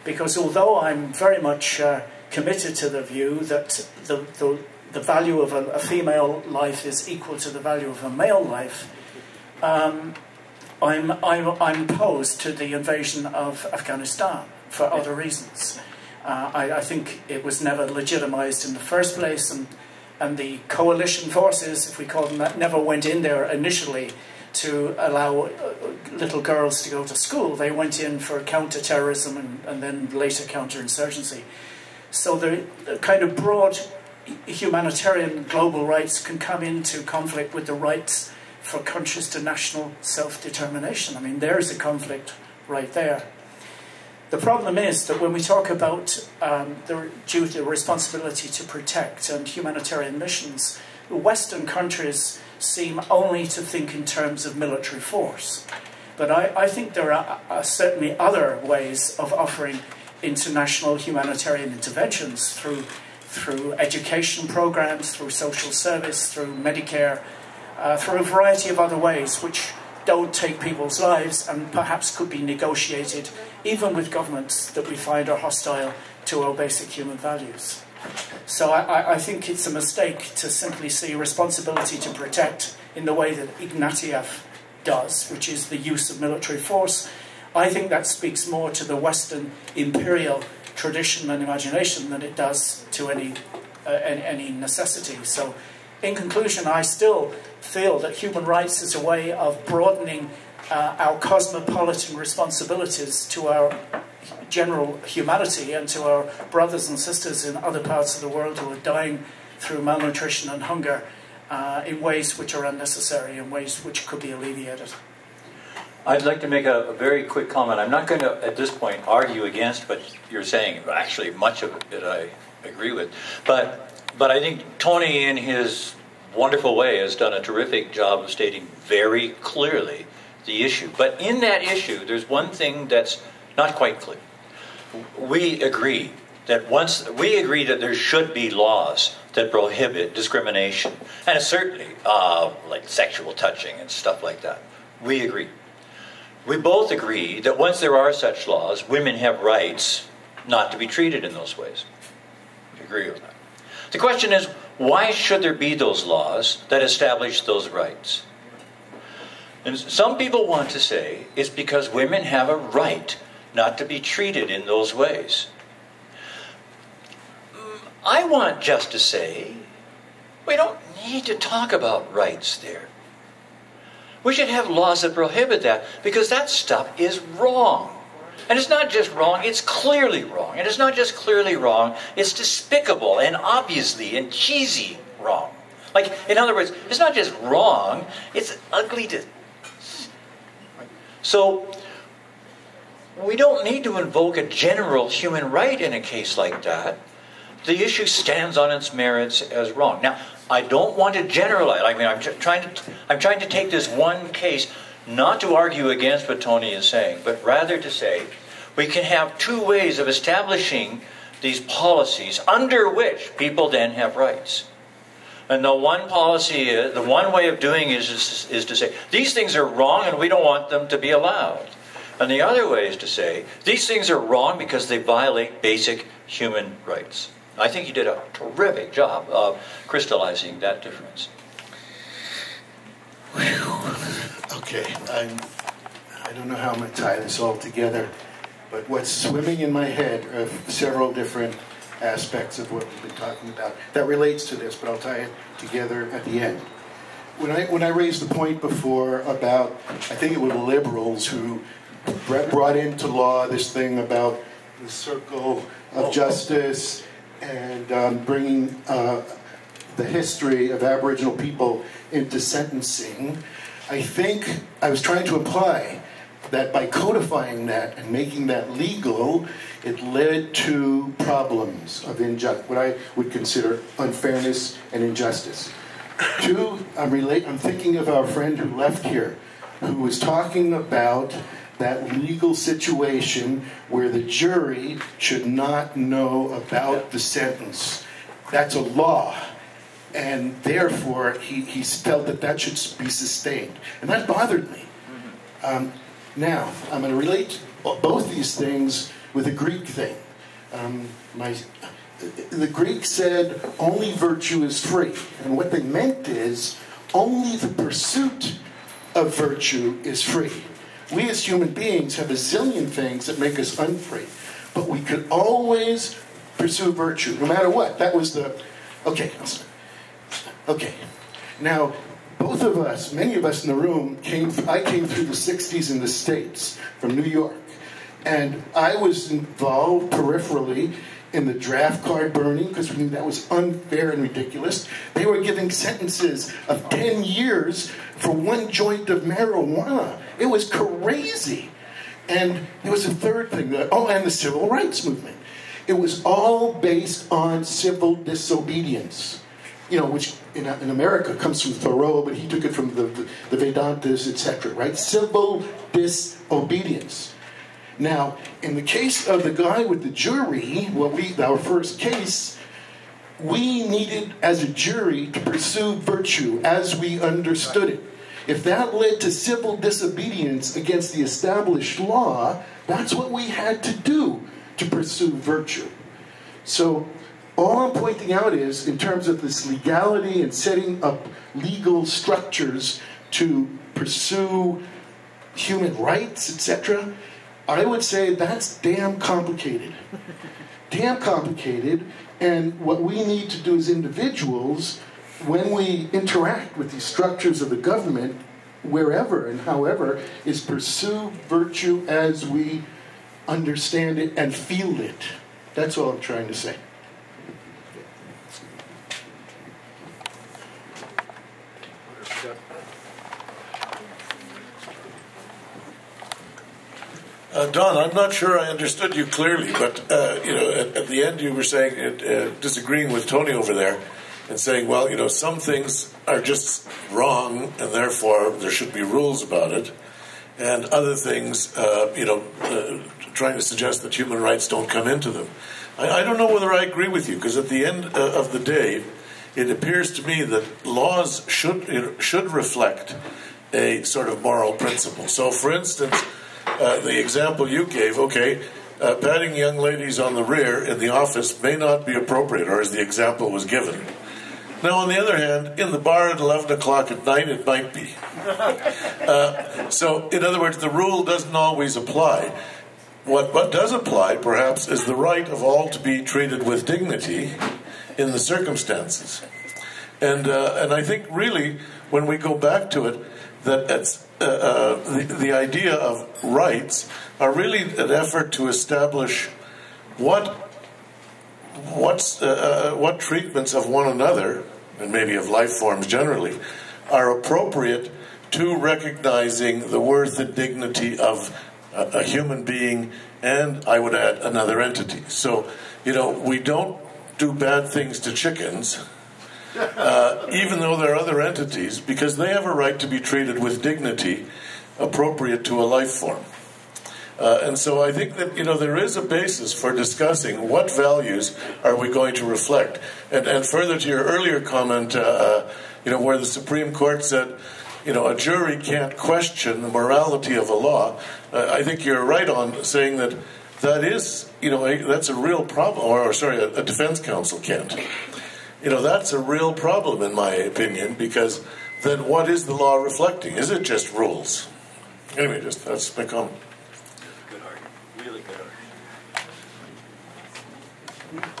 Because although I'm very much committed to the view that the value of a female life is equal to the value of a male life, I'm opposed to the invasion of Afghanistan for other reasons. I think it was never legitimized in the first place, and the coalition forces, if we call them that, never went in there initially to allow little girls to go to school. They went in for counter-terrorism and then later counter-insurgency. So the kind of broad humanitarian global rights can come into conflict with the rights for countries to national self-determination. I mean, there's a conflict right there. The problem is that when we talk about the duty, responsibility to protect and humanitarian missions, Western countries seem only to think in terms of military force. But I think there are certainly other ways of offering international humanitarian interventions through education programs, through social service, through Medicare, through a variety of other ways which don't take people's lives and perhaps could be negotiated even with governments that we find are hostile to our basic human values. So I think it's a mistake to simply see responsibility to protect in the way that Ignatieff does, which is the use of military force. I think that speaks more to the Western imperial tradition and imagination than it does to any necessity. So in conclusion, I still feel that human rights is a way of broadening our cosmopolitan responsibilities to our general humanity and to our brothers and sisters in other parts of the world who are dying through malnutrition and hunger in ways which are unnecessary, in ways which could be alleviated. I'd like to make a very quick comment. I'm not going to, at this point, argue against what you're saying. Actually, much of it I agree with. But I think Tony, in his wonderful way, has done a terrific job of stating very clearly the issue. But in that issue, there's one thing that's not quite clear. We agree that there should be laws that prohibit discrimination, and certainly like sexual touching and stuff like that. We agree. We both agree that once there are such laws, women have rights not to be treated in those ways. We agree with that. The question is, why should there be those laws that establish those rights? And some people want to say it's because women have a right not to be treated in those ways. I want just to say, we don't need to talk about rights there. We should have laws that prohibit that, because that stuff is wrong. And it's not just wrong, it's clearly wrong. And it's not just clearly wrong, it's despicable and obviously and cheesy wrong. Like, in other words, it's not just wrong, it's ugly to... So, we don't need to invoke a general human right in a case like that. The issue stands on its merits as wrong. Now, I don't want to generalize. I mean, I'm trying to take this one case, not to argue against what Tony is saying, but rather to say we can have two ways of establishing these policies under which people then have rights. And the one policy, the one way of doing it is to say, these things are wrong and we don't want them to be allowed. And the other way is to say, these things are wrong because they violate basic human rights. I think you did a terrific job of crystallizing that difference. Okay, I don't know how I'm going to tie this all together, but what's swimming in my head are several different aspects of what we've been talking about that relates to this, but I'll tie it together at the end. When I raised the point before about, I think it was liberals who brought into law this thing about the circle of justice and bringing the history of Aboriginal people into sentencing, I think I was trying to imply that by codifying that and making that legal, it led to problems of what I would consider unfairness and injustice. Two, I'm thinking of our friend who left here, who was talking about that legal situation where the jury should not know about the sentence. That's a law. And therefore, he felt that should be sustained. And that bothered me. Now, I'm going to relate both these things with a Greek thing. The Greek said, only virtue is free. And what they meant is, only the pursuit of virtue is free. We as human beings have a zillion things that make us unfree. But we could always pursue virtue, no matter what. That was the... Okay. Now, both of us, many of us in the room, I came through the 60s in the States, from New York. And I was involved peripherally in the draft card burning, because we knew that was unfair and ridiculous. They were giving sentences of 10 years for one joint of marijuana. It was crazy. And there was a third thing, and the civil rights movement. It was all based on civil disobedience, which in America comes from Thoreau, but he took it from the Vedantas, etc., right? Civil disobedience. Now, in the case of the guy with the jury, our first case, we needed, as a jury, to pursue virtue as we understood it. If that led to civil disobedience against the established law, that's what we had to do to pursue virtue. So, all I'm pointing out is, in terms of this legality and setting up legal structures to pursue human rights, etc., I would say that's damn complicated. Damn complicated, and what we need to do as individuals, when we interact with these structures of the government, wherever and however, is pursue virtue as we understand it and feel it. That's all I'm trying to say. Don, I'm not sure I understood you clearly, but at the end you were saying, disagreeing with Tony over there, and saying, well, some things are just wrong, and therefore there should be rules about it, and other things, trying to suggest that human rights don't come into them. I don't know whether I agree with you, because at the end of the day, it appears to me that laws should reflect a sort of moral principle. So, for instance, the example you gave, patting young ladies on the rear in the office may not be appropriate, or as the example was given. Now, on the other hand, in the bar at 11 o'clock at night, it might be. So, in other words, the rule doesn't always apply. What does apply, perhaps, is the right of all to be treated with dignity in the circumstances. And I think, really, when we go back to it, that it's the idea of rights are really an effort to establish what treatments of one another, and maybe of life forms generally, are appropriate to recognizing the worth and dignity of a human being, and I would add another entity. So, we don't do bad things to chickens, even though they're other entities, because they have a right to be treated with dignity appropriate to a life form. And so I think that, there is a basis for discussing what values are we going to reflect. And further to your earlier comment, where the Supreme Court said, a jury can't question the morality of a law, I think you're right on saying that is, that's a real problem, or a defense counsel can't. That's a real problem in my opinion, because then what is the law reflecting? Is it just rules? Anyway, that's my comment. Good argument. Really good argument.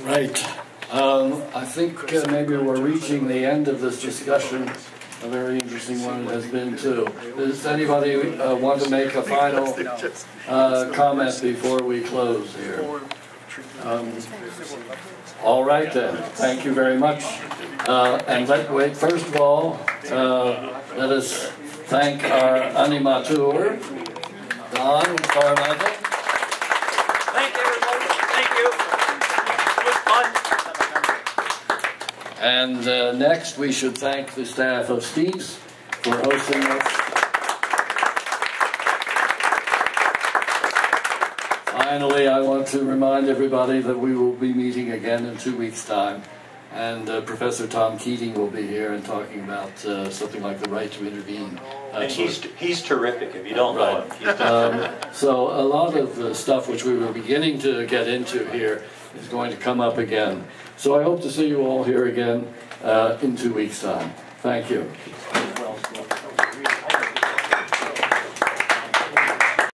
Right. I think maybe we're reaching the end of this discussion. A very interesting one it has been too. Does anybody want to make a final comment before we close here? All right then. Thank you very much. And first of all, let us thank our animateur, Don Carmichael. Thank you, everybody. Thank you. It was fun. And next, we should thank the staff of Steeps for hosting us. Finally, I want to remind everybody that we will be meeting again in 2 weeks' time. And Professor Tom Keating will be here and talking about something like the right to intervene. And he's terrific, if you don't know him. So a lot of the stuff which we were beginning to get into here is going to come up again. So I hope to see you all here again in 2 weeks' time. Thank you.